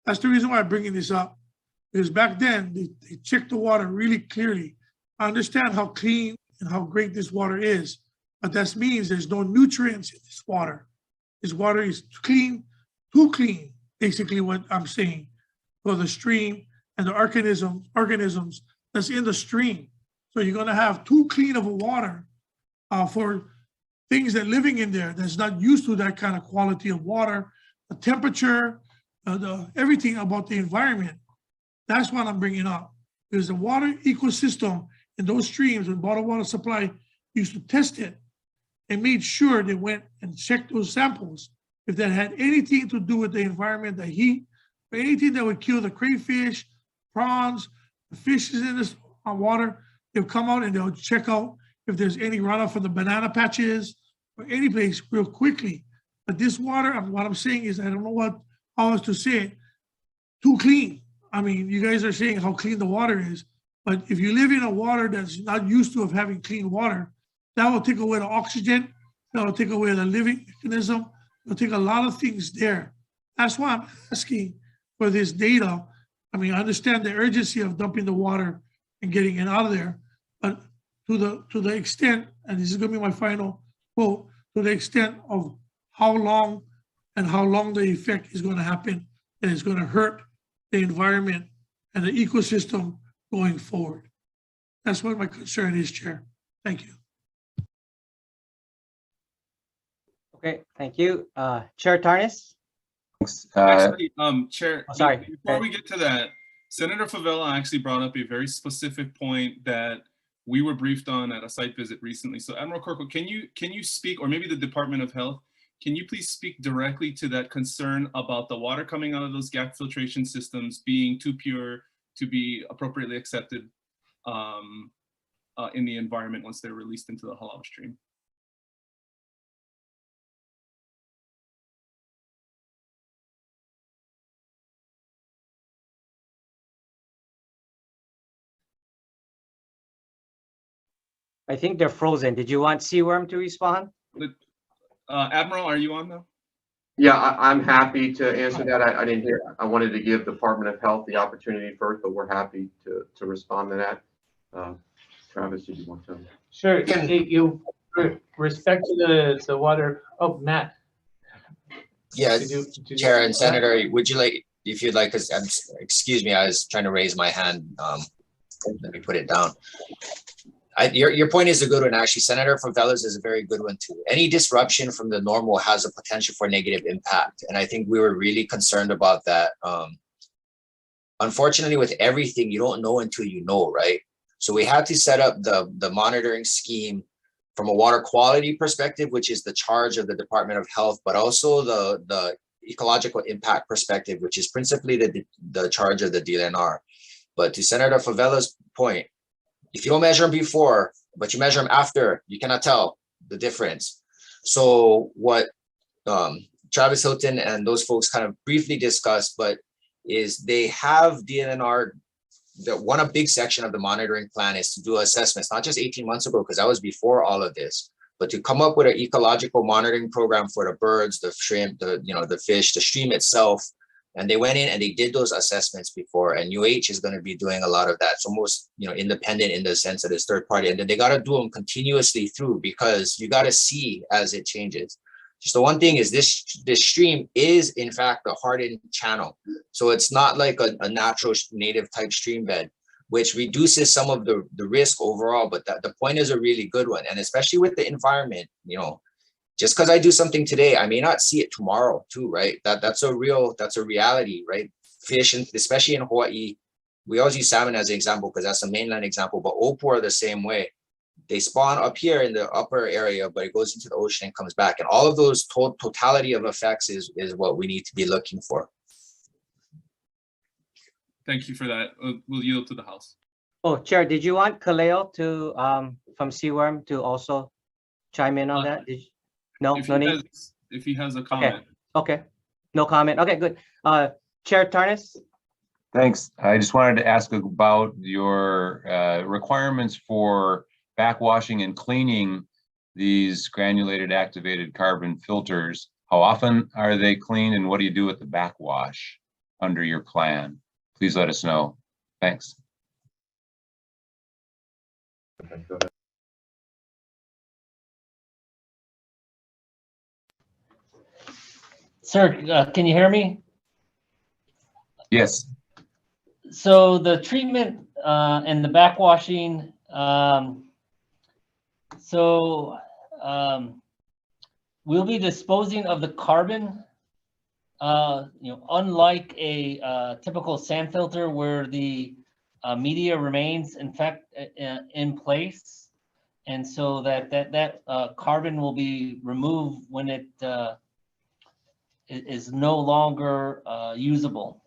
That's the reason why I'm bringing this up. Because back then, they checked the water really clearly. I understand how clean and how great this water is, but that means there's no nutrients in this water. This water is clean, too clean, basically what I'm saying, for the stream and the organisms that's in the stream. So you're gonna have too clean of a water for things that living in there that's not used to that kind of quality of water, the temperature, everything about the environment. That's what I'm bringing up. Because the water ecosystem in those streams, when bottled water supply used to test it, and made sure they went and checked those samples. If that had anything to do with the environment, the heat, or anything that would kill the crayfish, prawns, the fishes in this water, they'll come out and they'll check out if there's any runoff from the banana patches or any place real quickly. But this water, what I'm saying is, I don't know how else to say it, too clean. I mean, you guys are saying how clean the water is, but if you live in a water that's not used to of having clean water, that will take away the oxygen, that will take away the living mechanism, it'll take a lot of things there. That's why I'm asking for this data. I mean, I understand the urgency of dumping the water and getting it out of there, but to the extent, and this is gonna be my final quote, to the extent of how long the effect is gonna happen, and it's gonna hurt the environment and the ecosystem going forward. That's what my concern is, Chair. Thank you. Okay, thank you. Chair Tarnas? Actually, Chair, sorry. before we get to that, Senator Favela actually brought up a very specific point that we were briefed on at a site visit recently. So Admiral Corco, can you speak, or maybe the Department of Health, can you please speak directly to that concern about the water coming out of those gap filtration systems being too pure to be appropriately accepted in the environment once they're released into the Halal stream? I think they're frozen. Did you want Seaworm to respond? Admiral, are you on though? Yeah, I'm happy to answer that. I didn't hear. I wanted to give Department of Health the opportunity first, but we're happy to respond to that. Travis, did you want to? Sure. You respect to the water. Oh, Matt. Yeah, Did you Chair and Senator, would you like, if you'd like, because excuse me, I was trying to raise my hand. Let me put it down. Your point is a good one, actually. Senator Favela's is a very good one too. Any disruption from the normal has a potential for negative impact. And I think we were really concerned about that. Unfortunately, with everything, you don't know until you know, right? So we had to set up the monitoring scheme from a water quality perspective, which is the charge of the Department of Health, but also the ecological impact perspective, which is principally the charge of the DLNR. But to Senator Favela's point, if you don't measure them before, but you measure them after, you cannot tell the difference. So what Travis Hilton and those folks kind of briefly discussed, but is they have DLNR, a big section of the monitoring plan is to do assessments, not just 18 months ago, because that was before all of this, but to come up with an ecological monitoring program for the birds, the shrimp, the fish, the stream itself. And they went in and they did those assessments before, and UH is going to be doing a lot of that. So most, independent in the sense that it's third party, and then they got to do them continuously through, because you got to see as it changes. Just the one thing is this stream is in fact a hardened channel. So it's not like a natural native type stream bed, which reduces some of the risk overall. But the point is a really good one. And especially with the environment, just because I do something today, I may not see it tomorrow too, right? That's a reality, right? Fish, and especially in Hawaii, we always use salmon as an example because that's a mainland example, but opo are the same way. They spawn up here in the upper area, but it goes into the ocean and comes back. And all of those totality of effects is what we need to be looking for. Thank you for that. We'll yield to the House. Oh, Chair, did you want Kaleo to from Seaworm to also chime in on that? No need. If he has a comment. Okay. No comment. Okay, good. Chair Tarnas. Thanks. I just wanted to ask about your requirements for backwashing and cleaning these granulated activated carbon filters. How often are they cleaned, and what do you do with the backwash under your plan? Please let us know. Thanks. Okay, go ahead. Sir, can you hear me? Yes. So the treatment and the backwashing, we'll be disposing of the carbon, unlike a typical sand filter where the media remains in place. And so that carbon will be removed when it is no longer usable.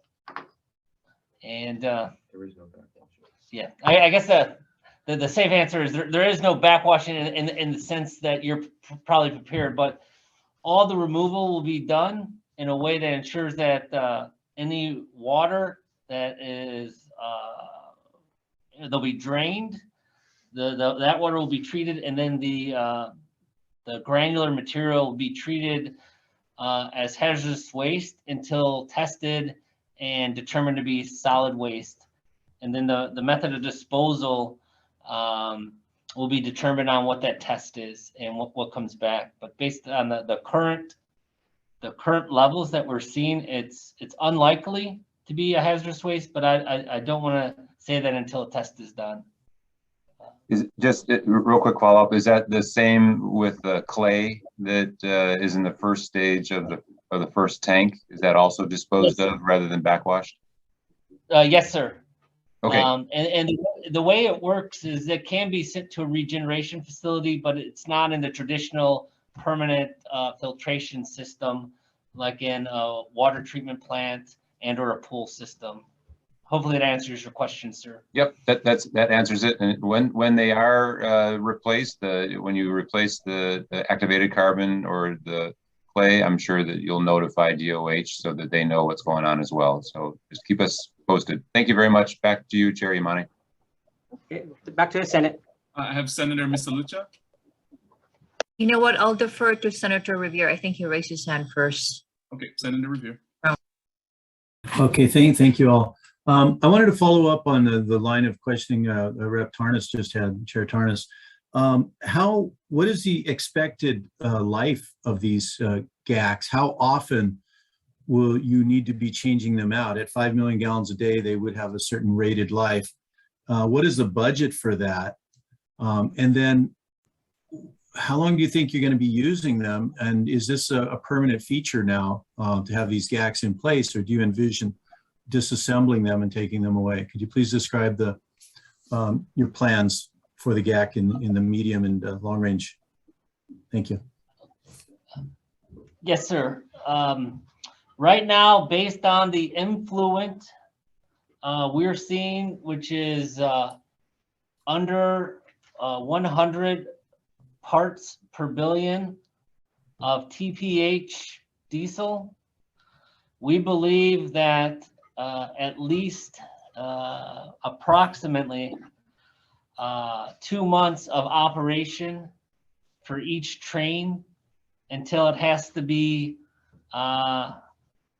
And There is no backwash. yeah, I guess the safe answer is there is no backwashing in the sense that you're probably prepared, but all the removal will be done in a way that ensures that any water that is they'll be drained. That water will be treated, and then the granular material will be treated as hazardous waste until tested and determined to be solid waste. And then the method of disposal will be determined on what that test is and what comes back. But based on the current levels that we're seeing, it's unlikely to be a hazardous waste, but I don't want to say that until a test is done. Is just real quick follow up. Is that the same with the clay that is in the first stage of the first tank? Is that also disposed of rather than backwashed? Yes, sir. Okay. And the way it works is it can be sent to a regeneration facility, but it's not in the traditional permanent filtration system like in a water treatment plant and/or a pool system. Hopefully that answers your question, sir. Yep, that answers it. And when they are replaced, when you replace the activated carbon or the clay, I'm sure that you'll notify DOH so that they know what's going on as well. So just keep us posted. Thank you very much. Back to you, Chair Imani. Okay, back to the Senate. I have Senator Misalucha. You know what? I'll defer to Senator Revere. I think he raised his hand first. Okay, Senator Revere. Okay, thank you all. I wanted to follow up on the line of questioning Rep. Tarnas just had, Chair Tarnas. What is the expected life of these GACs? How often will you need to be changing them out? At 5 million gallons a day, they would have a certain rated life. What is the budget for that? And then how long do you think you're going to be using them? And is this a permanent feature now to have these GACs in place, or do you envision disassembling them and taking them away? Could you please describe your plans for the GAC in the medium and long range? Thank you. Yes, sir. Right now, based on the influent, we're seeing, which is under 100 parts per billion of TPH diesel. We believe that at least approximately 2 months of operation for each train until it has to be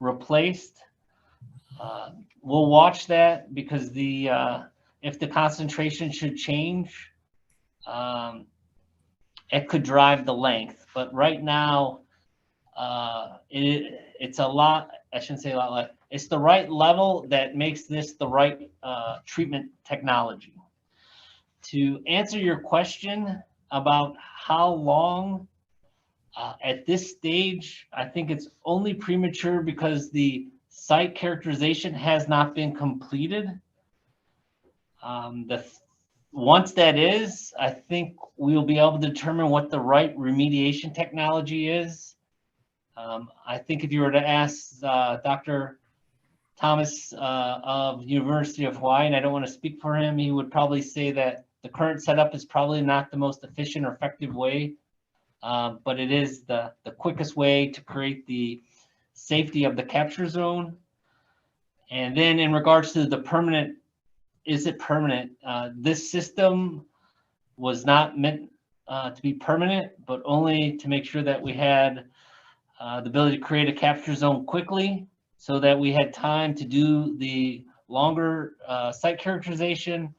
replaced. We'll watch that because if the concentration should change, it could drive the length. But right now, it's a lot. I shouldn't say a lot less. It's the right level that makes this the right treatment technology. To answer your question about how long, at this stage, I think it's only premature because the site characterization has not been completed. Once that is, I think we'll be able to determine what the right remediation technology is. I think if you were to ask Dr. Thomas of University of Hawaii, and I don't want to speak for him, he would probably say that the current setup is probably not the most efficient or effective way, but it is the quickest way to create the safety of the capture zone. And then in regards to the permanent, is it permanent? This system was not meant to be permanent, but only to make sure that we had the ability to create a capture zone quickly so that we had time to do the longer site characterization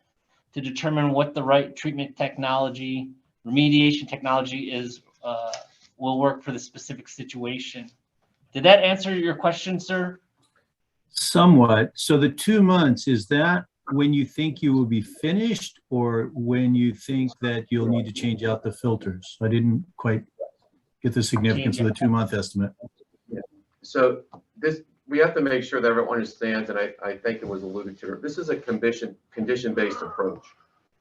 to determine what the right treatment technology, remediation technology is, will work for the specific situation. Did that answer your question, sir? Somewhat. So the 2 months, is that when you think you will be finished or when you think that you'll need to change out the filters? I didn't quite get the significance of the 2 month estimate. So we have to make sure that everyone understands, and I think it was alluded to, this is a condition-based approach.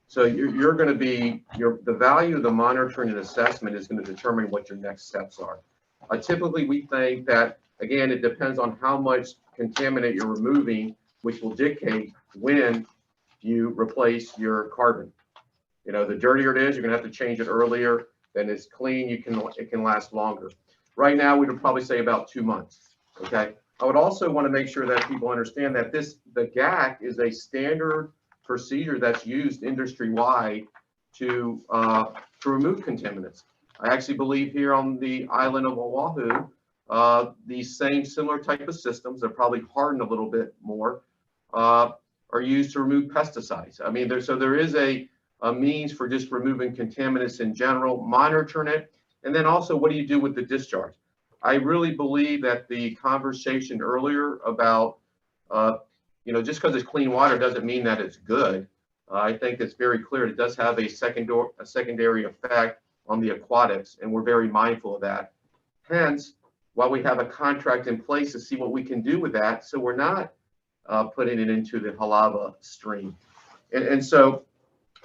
So you're going to be, the value of the monitoring and assessment is going to determine what your next steps are. Typically, we think that, again, it depends on how much contaminant you're removing, which will dictate when you replace your carbon. You know, the dirtier it is, you're going to have to change it earlier. Then it's clean, it can last longer. Right now, we would probably say about 2 months. Okay. I would also want to make sure that people understand that the GAC is a standard procedure that's used industry-wide to remove contaminants. I actually believe here on the island of Oahu, these same similar type of systems, they're probably hardened a little bit more, are used to remove pesticides. I mean, there is a means for just removing contaminants in general, monitoring it, and then also what do you do with the discharge? I really believe that the conversation earlier about, you know, just because it's clean water doesn't mean that it's good. I think it's very clear it does have a secondary effect on the aquatics, and we're very mindful of that. Hence, while we have a contract in place to see what we can do with that, so we're not putting it into the Halava stream. And so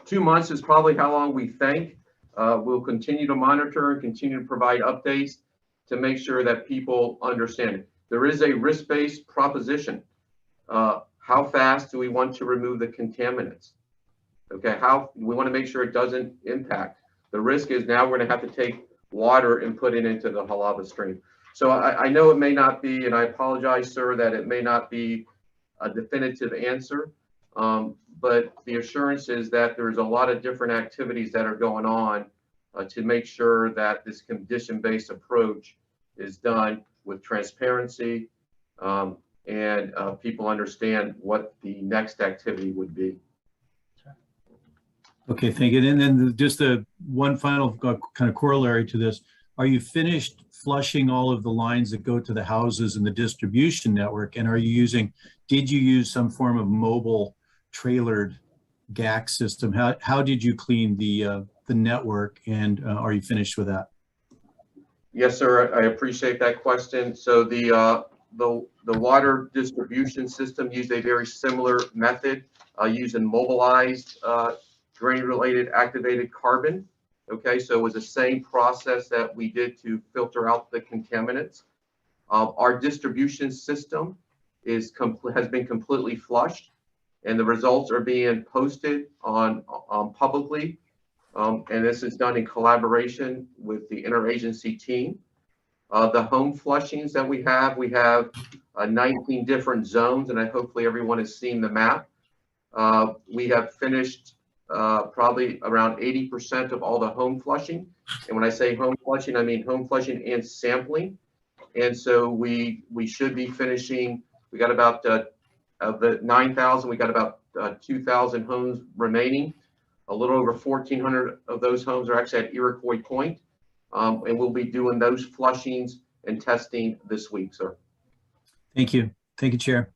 2 months is probably how long we think. We'll continue to monitor and continue to provide updates to make sure that people understand it. There is a risk-based proposition. How fast do we want to remove the contaminants? Okay, we want to make sure it doesn't impact. The risk is now we're going to have to take water and put it into the Halava stream. So I know it may not be, and I apologize, sir, that it may not be a definitive answer, but the assurance is that there's a lot of different activities that are going on to make sure that this condition-based approach is done with transparency, and people understand what the next activity would be. Okay, thank you. And then just one final kind of corollary to this. Are you finished flushing all of the lines that go to the houses and the distribution network? And did you use some form of mobile trailered GAC system? How did you clean the network, and are you finished with that? Yes, sir. I appreciate that question. So the water distribution system used a very similar method using mobilized grain-related activated carbon. Okay, so it was the same process that we did to filter out the contaminants. Our distribution system has been completely flushed, and the results are being posted on publicly. And this is done in collaboration with the interagency team. The home flushings that we have 19 different zones, and hopefully everyone has seen the map. We have finished probably around 80% of all the home flushing. And when I say home flushing, I mean home flushing and sampling. And so we should be finishing, we got about, of the 9,000, we got about 2,000 homes remaining. A little over 1,400 of those homes are actually at Iroquois Point. And we'll be doing those flushings and testing this week, sir. Thank you. Thank you, Chair.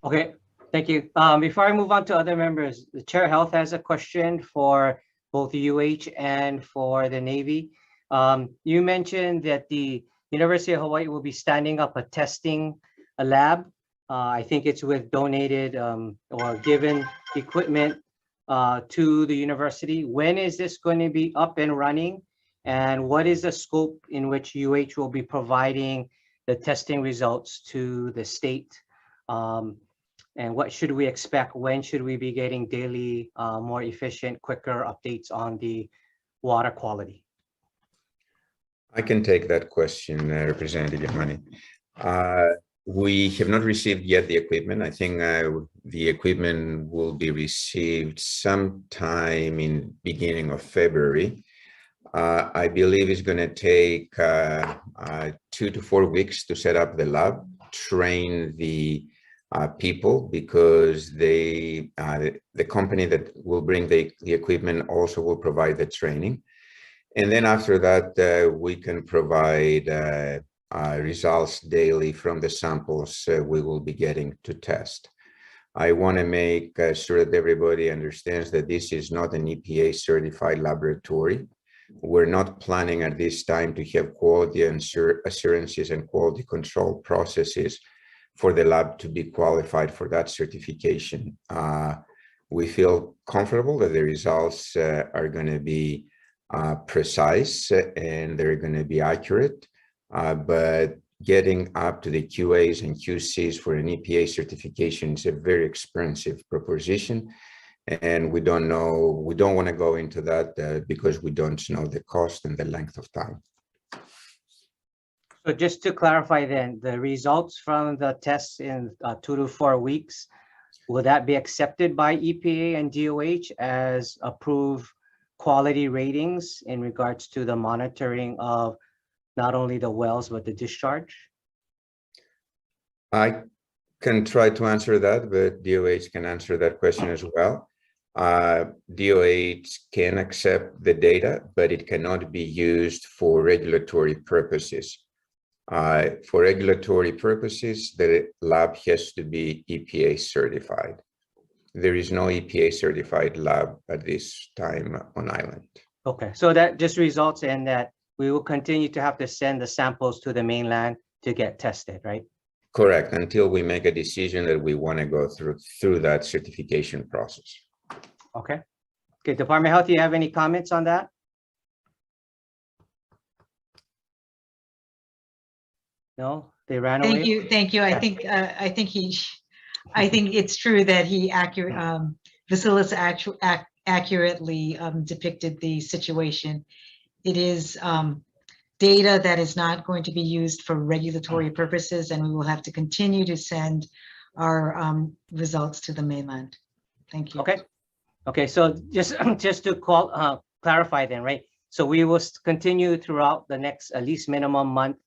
Okay, thank you. Before I move on to other members, the Chair of Health has a question for both the UH and for the Navy. You mentioned that the University of Hawaii will be standing up a testing lab. I think it's with donated or given equipment to the university. When is this going to be up and running? And what is the scope in which UH will be providing the testing results to the state? And what should we expect? When should we be getting daily, more efficient, quicker updates on the water quality? I can take that question, Representative Yamani. We have not received yet the equipment. I think the equipment will be received sometime in beginning of February. I believe it's going to take 2 to 4 weeks to set up the lab, train the people, because the company that will bring the equipment also will provide the training. And then after that, we can provide results daily from the samples we will be getting to test. I want to make sure that everybody understands that this is not an EPA certified laboratory. We're not planning at this time to have quality assurances and quality control processes for the lab to be qualified for that certification. We feel comfortable that the results are going to be precise and they're going to be accurate, but getting up to the QAs and QCs for an EPA certification is a very expensive proposition. And we don't want to go into that because we don't know the cost and the length of time. So just to clarify then, the results from the tests in 2 to 4 weeks, will that be accepted by EPA and DOH as approved quality ratings in regards to the monitoring of not only the wells, but the discharge? I can try to answer that, but DOH can answer that question as well. DOH can accept the data, but it cannot be used for regulatory purposes. For regulatory purposes, the lab has to be EPA certified. There is no EPA certified lab at this time on island. Okay, so that just results in that we will continue to have to send the samples to the mainland to get tested, right? Correct, until we make a decision that we want to go through that certification process. Okay. Okay, Department of Health, do you have any comments on that? No, they ran away. Thank you, thank you. I think it's true that Vasilis accurately depicted the situation. It is data that is not going to be used for regulatory purposes, and we will have to continue to send our results to the mainland. Thank you. Okay. Okay, so just to clarify then, right? So we will continue throughout the next at least minimum month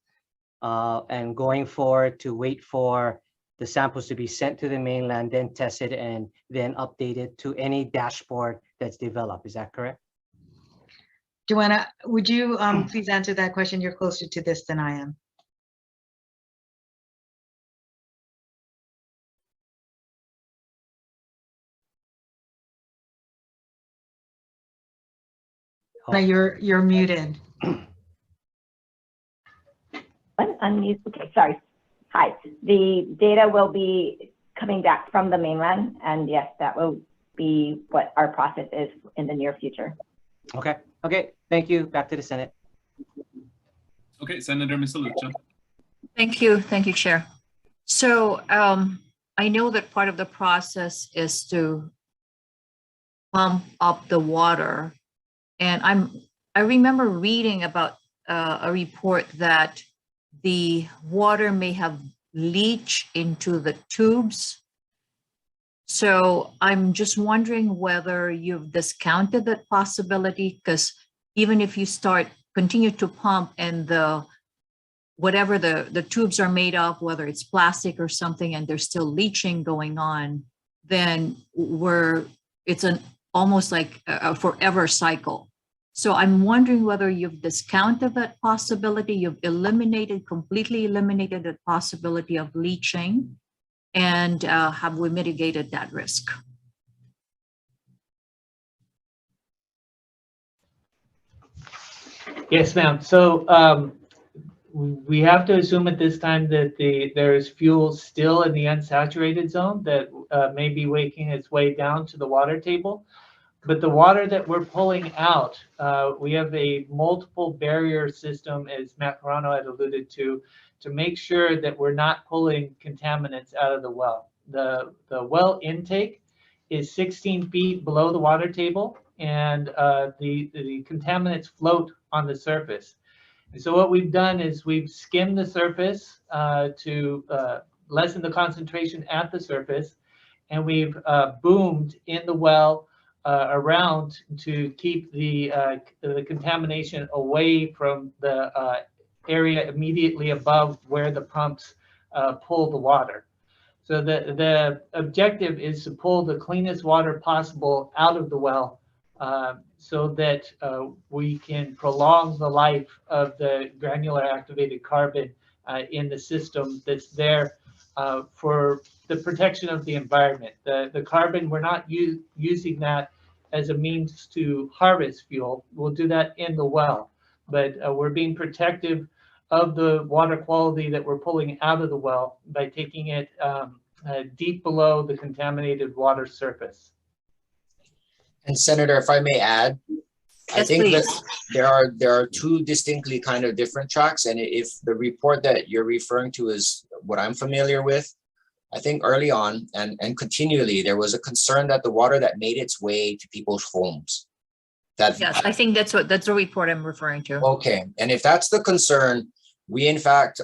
and going forward to wait for the samples to be sent to the mainland, then tested, and then updated to any dashboard that's developed. Is that correct? Joanna, would you please answer that question? You're closer to this than I am. No, you're muted. Unmute. Okay, sorry. Hi. The data will be coming back from the mainland, and yes, that will be what our process is in the near future. Okay. Okay. Thank you. Back to the Senate. Okay, Senator Misalucha. Thank you, Chair. So I know that part of the process is to pump up the water. And I remember reading about a report that the water may have leached into the tubes. So I'm just wondering whether you've discounted that possibility, because even if you continue to pump and whatever the tubes are made of, whether it's plastic or something, and there's still leaching going on, then it's almost like a forever cycle. So I'm wondering whether you've discounted that possibility, you've completely eliminated the possibility of leaching, and have we mitigated that risk? Yes, ma'am. So we have to assume at this time that there is fuel still in the unsaturated zone that may be making its way down to the water table. But the water that we're pulling out, we have a multiple barrier system, as Matt Carano had alluded to make sure that we're not pulling contaminants out of the well. The well intake is 16 feet below the water table, and the contaminants float on the surface. And so what we've done is we've skimmed the surface to lessen the concentration at the surface, and we've boomed in the well around to keep the contamination away from the area immediately above where the pumps pull the water. So the objective is to pull the cleanest water possible out of the well so that we can prolong the life of the granular activated carbon in the system that's there for the protection of the environment. The carbon, we're not using that as a means to harvest fuel. We'll do that in the well, but we're being protective of the water quality that we're pulling out of the well by taking it deep below the contaminated water surface. And Senator, if I may add, I Yes, think please. that there are two distinctly kind of different tracks. And if the report that you're referring to is what I'm familiar with, I think early on and continually, there was a concern that the water that made its way to people's homes. That, Yes, I think that's the report I'm referring to. okay, and if that's the concern, we in fact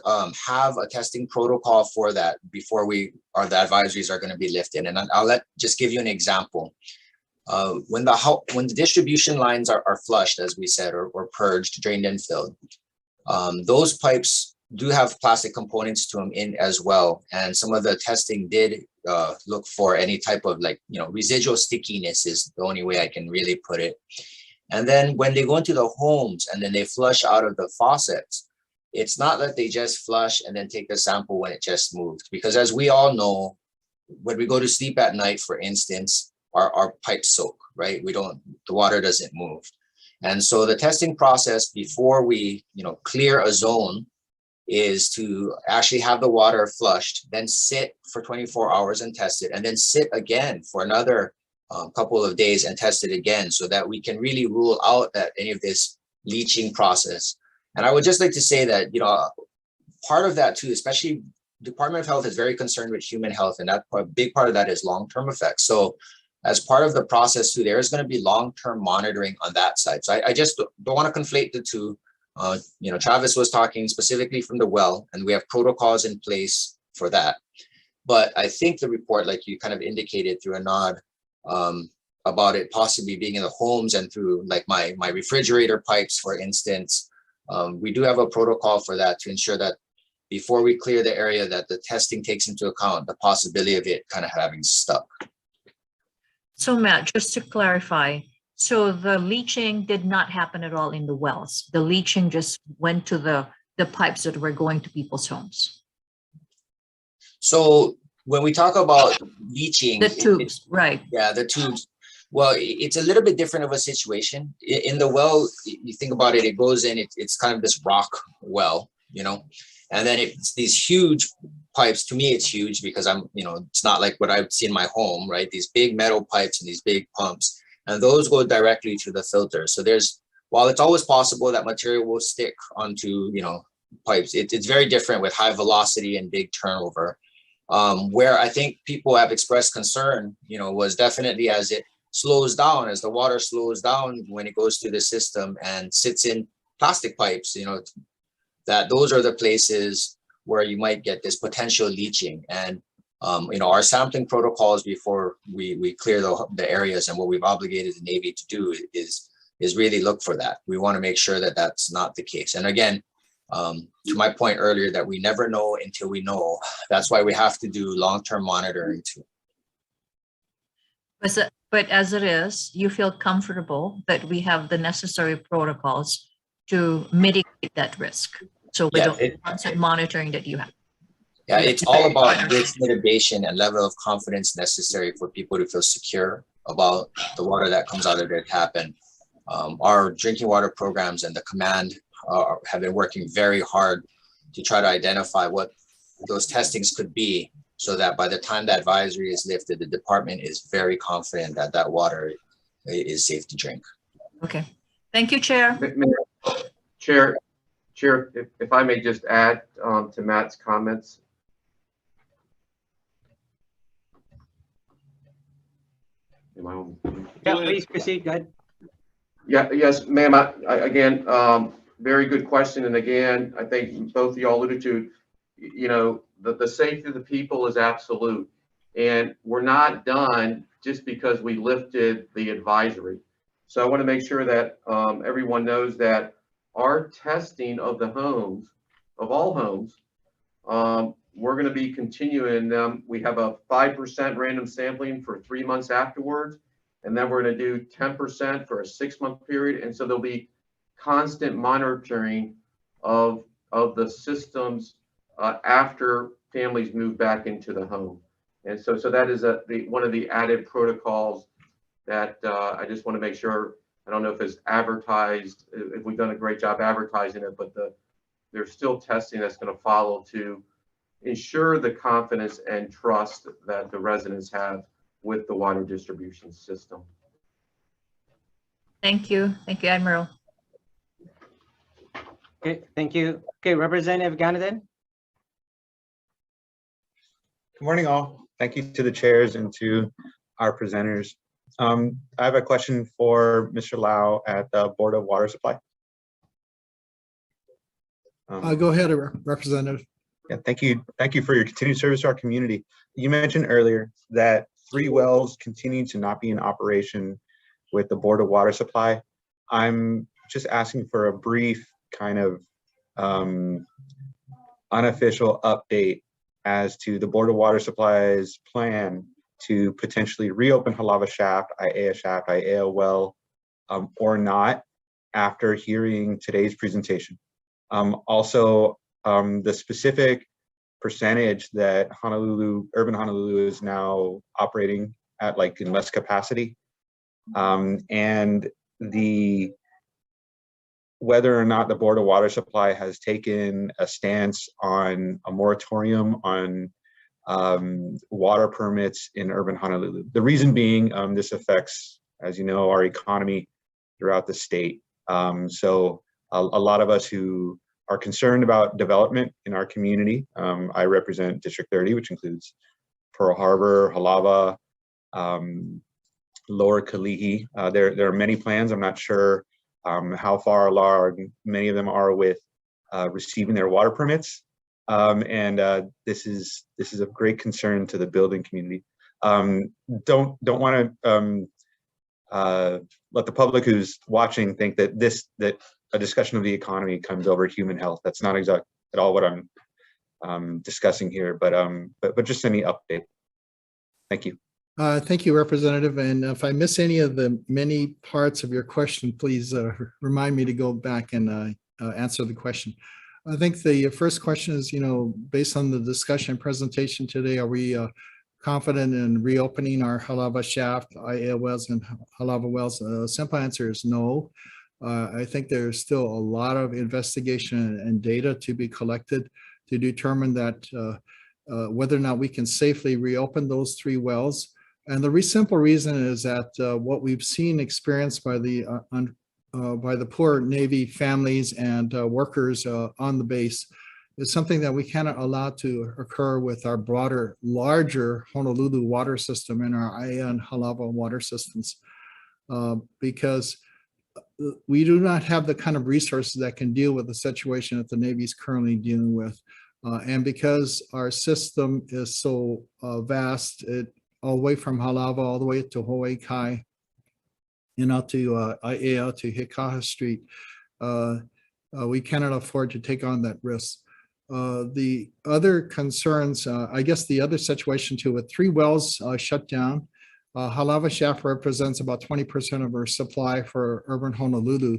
have a testing protocol for that before the advisories are going to be lifted. And I'll just give you an example. When the distribution lines are flushed, as we said, or purged, drained and filled, those pipes do have plastic components to them in as well. And some of the testing did look for any type of residual stickiness is the only way I can really put it. And then when they go into the homes and then they flush out of the faucets, it's not that they just flush and then take the sample when it just moved. Because as we all know, when we go to sleep at night, for instance, our pipes soak, right? The water doesn't move. And so the testing process before we, clear a zone is to actually have the water flushed, then sit for 24 hours and test it, and then sit again for another couple of days and test it again, so that we can really rule out that any of this leaching process. And I would just like to say that, part of that too, especially Department of Health is very concerned with human health, and that a big part of that is long-term effects. So as part of the process too, there is going to be long-term monitoring on that side. So I just don't want to conflate the two. Travis was talking specifically from the well, and we have protocols in place for that. But I think the report, like you kind of indicated through a nod, about it possibly being in the homes and through like my refrigerator pipes, for instance, we do have a protocol for that to ensure that before we clear the area, that the testing takes into account the possibility of it kind of having stuck. So Matt, just to clarify, so the leaching did not happen at all in the wells. The leaching just went to the pipes that were going to people's homes. So when we talk about leaching, the tubes, right? Yeah, the tubes. Well, it's a little bit different of a situation. In the well, you think about it, it goes in, it's kind of this rock well, and then it's these huge pipes. To me, it's huge because it's not like what I would see in my home, right? These big metal pipes and these big pumps, and those go directly to the filter. So while it's always possible that material will stick onto, pipes, it's very different with high velocity and big turnover. Where I think people have expressed concern, was definitely as it slows down, as the water slows down when it goes through the system and sits in plastic pipes, that those are the places where you might get this potential leaching. And, our sampling protocols before we clear the areas, and what we've obligated the Navy to do is really look for that. We want to make sure that that's not the case. And again, to my point earlier, that we never know until we know. That's why we have to do long-term monitoring too. But as it is, you feel comfortable that we have the necessary protocols to mitigate that risk. So with the constant monitoring that you have. Yeah, it's all about risk mitigation and level of confidence necessary for people to feel secure about the water that comes out of their tap. And our drinking water programs and the command have been working very hard to try to identify what those testings could be, so that by the time that advisory is lifted, the department is very confident that that water is safe to drink. Okay, thank you, Chair. Chair, if I may just add to Matt's comments. Am I on? Yeah, please proceed. Go ahead. Yeah, yes, ma'am. Again, very good question. And again, I think both of y'all alluded to, the safety of the people is absolute. And we're not done just because we lifted the advisory. So I want to make sure that everyone knows that our testing of the homes, of all homes, we're going to be continuing them. We have a 5% random sampling for 3 months afterwards. And then we're going to do 10% for a 6-month period. And so there'll be constant monitoring of the systems after families move back into the home. And so that is one of the added protocols that I just want to make sure. I don't know if it's advertised, if we've done a great job advertising it, but there's still testing that's going to follow to ensure the confidence and trust that the residents have with the water distribution system. Thank you. Thank you, Admiral. Okay, thank you. Okay, Representative Ganaden. Good morning, all. Thank you to the chairs and to our presenters. I have a question for Mr. Lau at the Board of Water Supply. Go ahead, Representative. Yeah, thank you. Thank you for your continued service to our community. You mentioned earlier that 3 wells continue to not be in operation with the Board of Water Supply. I'm just asking for a brief kind of unofficial update as to the Board of Water Supply's plan to potentially reopen Halawa Shaft, IAEA well, or not, after hearing today's presentation. Also, the specific percentage that urban Honolulu is now operating at, like, in less capacity, and whether or not the Board of Water Supply has taken a stance on a moratorium on water permits in urban Honolulu. The reason being, this affects, as you know, our economy throughout the state. So a lot of us who are concerned about development in our community, I represent District 30, which includes Pearl Harbor, Halawa, Lower Kalihi. There are many plans. I'm not sure how far along many of them are with receiving their water permits. This is of great concern to the building community. Don't want to let the public who's watching think that a discussion of the economy comes over human health. That's not exactly at all what I'm discussing here, but just any update. Thank you. Thank you, Representative. And if I miss any of the many parts of your question, please remind me to go back and answer the question. I think the first question is, based on the discussion and presentation today, are we confident in reopening our Halawa Shaft, IAEA wells, and Halawa wells? The simple answer is no. I think there's still a lot of investigation and data to be collected to determine that whether or not we can safely reopen those 3 wells. And the simple reason is that what we've seen experienced by the poor Navy families and workers on the base is something that we cannot allow to occur with our broader, larger Honolulu water system and our IAEA and Halawa water systems, because we do not have the kind of resources that can deal with the situation that the Navy is currently dealing with. And because our system is so vast, all the way from Halawa all the way to Hawaii Kai, out to IAEA to Hikaha Street, we cannot afford to take on that risk. The other concerns, I guess the other situation too, with 3 wells shut down, Halawa Shaft represents about 20% of our supply for urban Honolulu.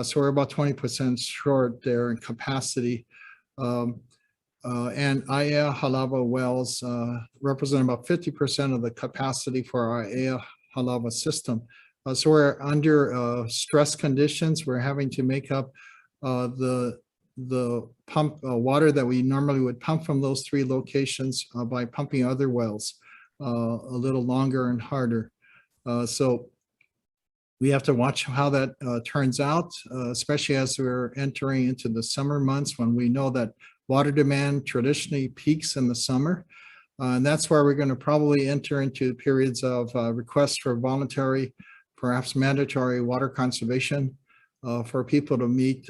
So we're about 20% short there in capacity. And IAEA Halawa wells represent about 50% of the capacity for our IAEA Halawa system. So we're under stress conditions. We're having to make up the pump water that we normally would pump from those 3 locations by pumping other wells a little longer and harder. So we have to watch how that turns out, especially as we're entering into the summer months when we know that water demand traditionally peaks in the summer. And that's where we're going to probably enter into periods of requests for voluntary, perhaps mandatory water conservation for people to make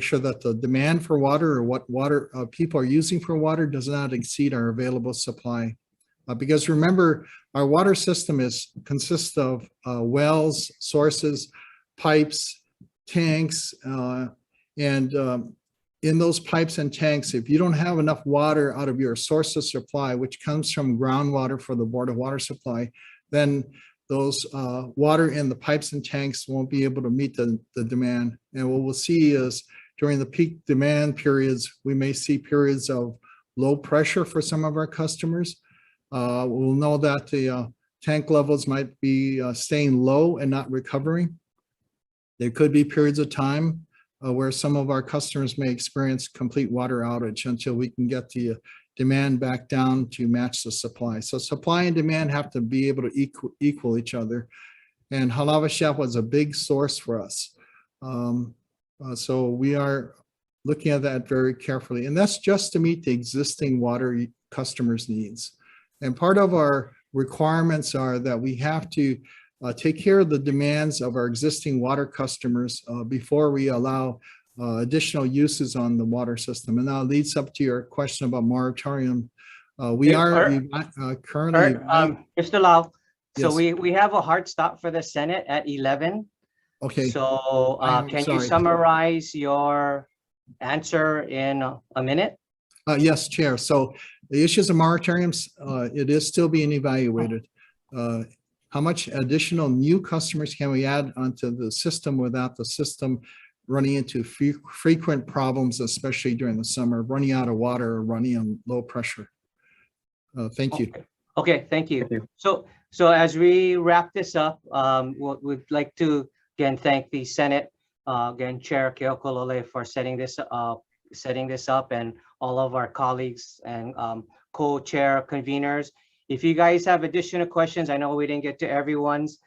sure that the demand for water or what water people are using for water does not exceed our available supply. Because remember, our water system consists of wells, sources, pipes, tanks, and in those pipes and tanks, if you don't have enough water out of your source of supply, which comes from groundwater for the Board of Water Supply, then those water in the pipes and tanks won't be able to meet the demand. And what we'll see is during the peak demand periods, we may see periods of low pressure for some of our customers. We'll know that the tank levels might be staying low and not recovering. There could be periods of time where some of our customers may experience complete water outage until we can get the demand back down to match the supply. So supply and demand have to be able to equal each other. And Halawa Chef was a big source for us. So we are looking at that very carefully. And that's just to meet the existing water customers' needs. And part of our requirements are that we have to take care of the demands of our existing water customers before we allow additional uses on the water system. And that leads up to your question about moratorium. We are currently. Mr. Lau, so Yes. we have a hard stop for the Senate at 11. Okay. So can you sorry. summarize your answer in a minute? Yes, Chair. So the issues of moratoriums, it is still being evaluated. How much additional new customers can we add onto the system without the system running into frequent problems, especially during the summer, running out of water or running on low pressure? Thank you. Okay, thank you. So as we wrap this up, we'd like to again thank the Senate, again Chair Keokolole for setting this up, and all of our colleagues and co-chair conveners. If you guys have additional questions, I know we didn't get to everyone's,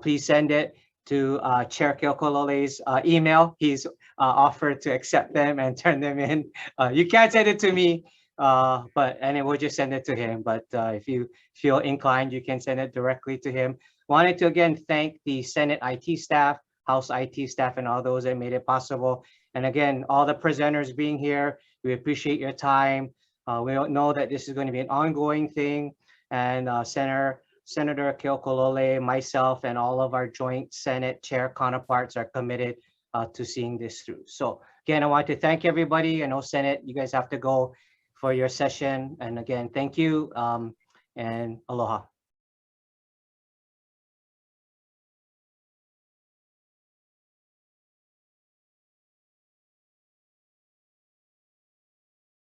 please send it to Chair Keokolole's email. He's offered to accept them and turn them in. You can't send it to me, and we'll just send it to him. But if you feel inclined, you can send it directly to him. Wanted to again thank the Senate IT staff, House IT staff, and all those that made it possible. And again, all the presenters being here, we appreciate your time. We don't know that this is going to be an ongoing thing. And Senator Keokolole, myself, and all of our joint Senate chair counterparts are committed to seeing this through. So again, I want to thank everybody. I know Senate, you guys have to go for your session. And again, thank you and aloha.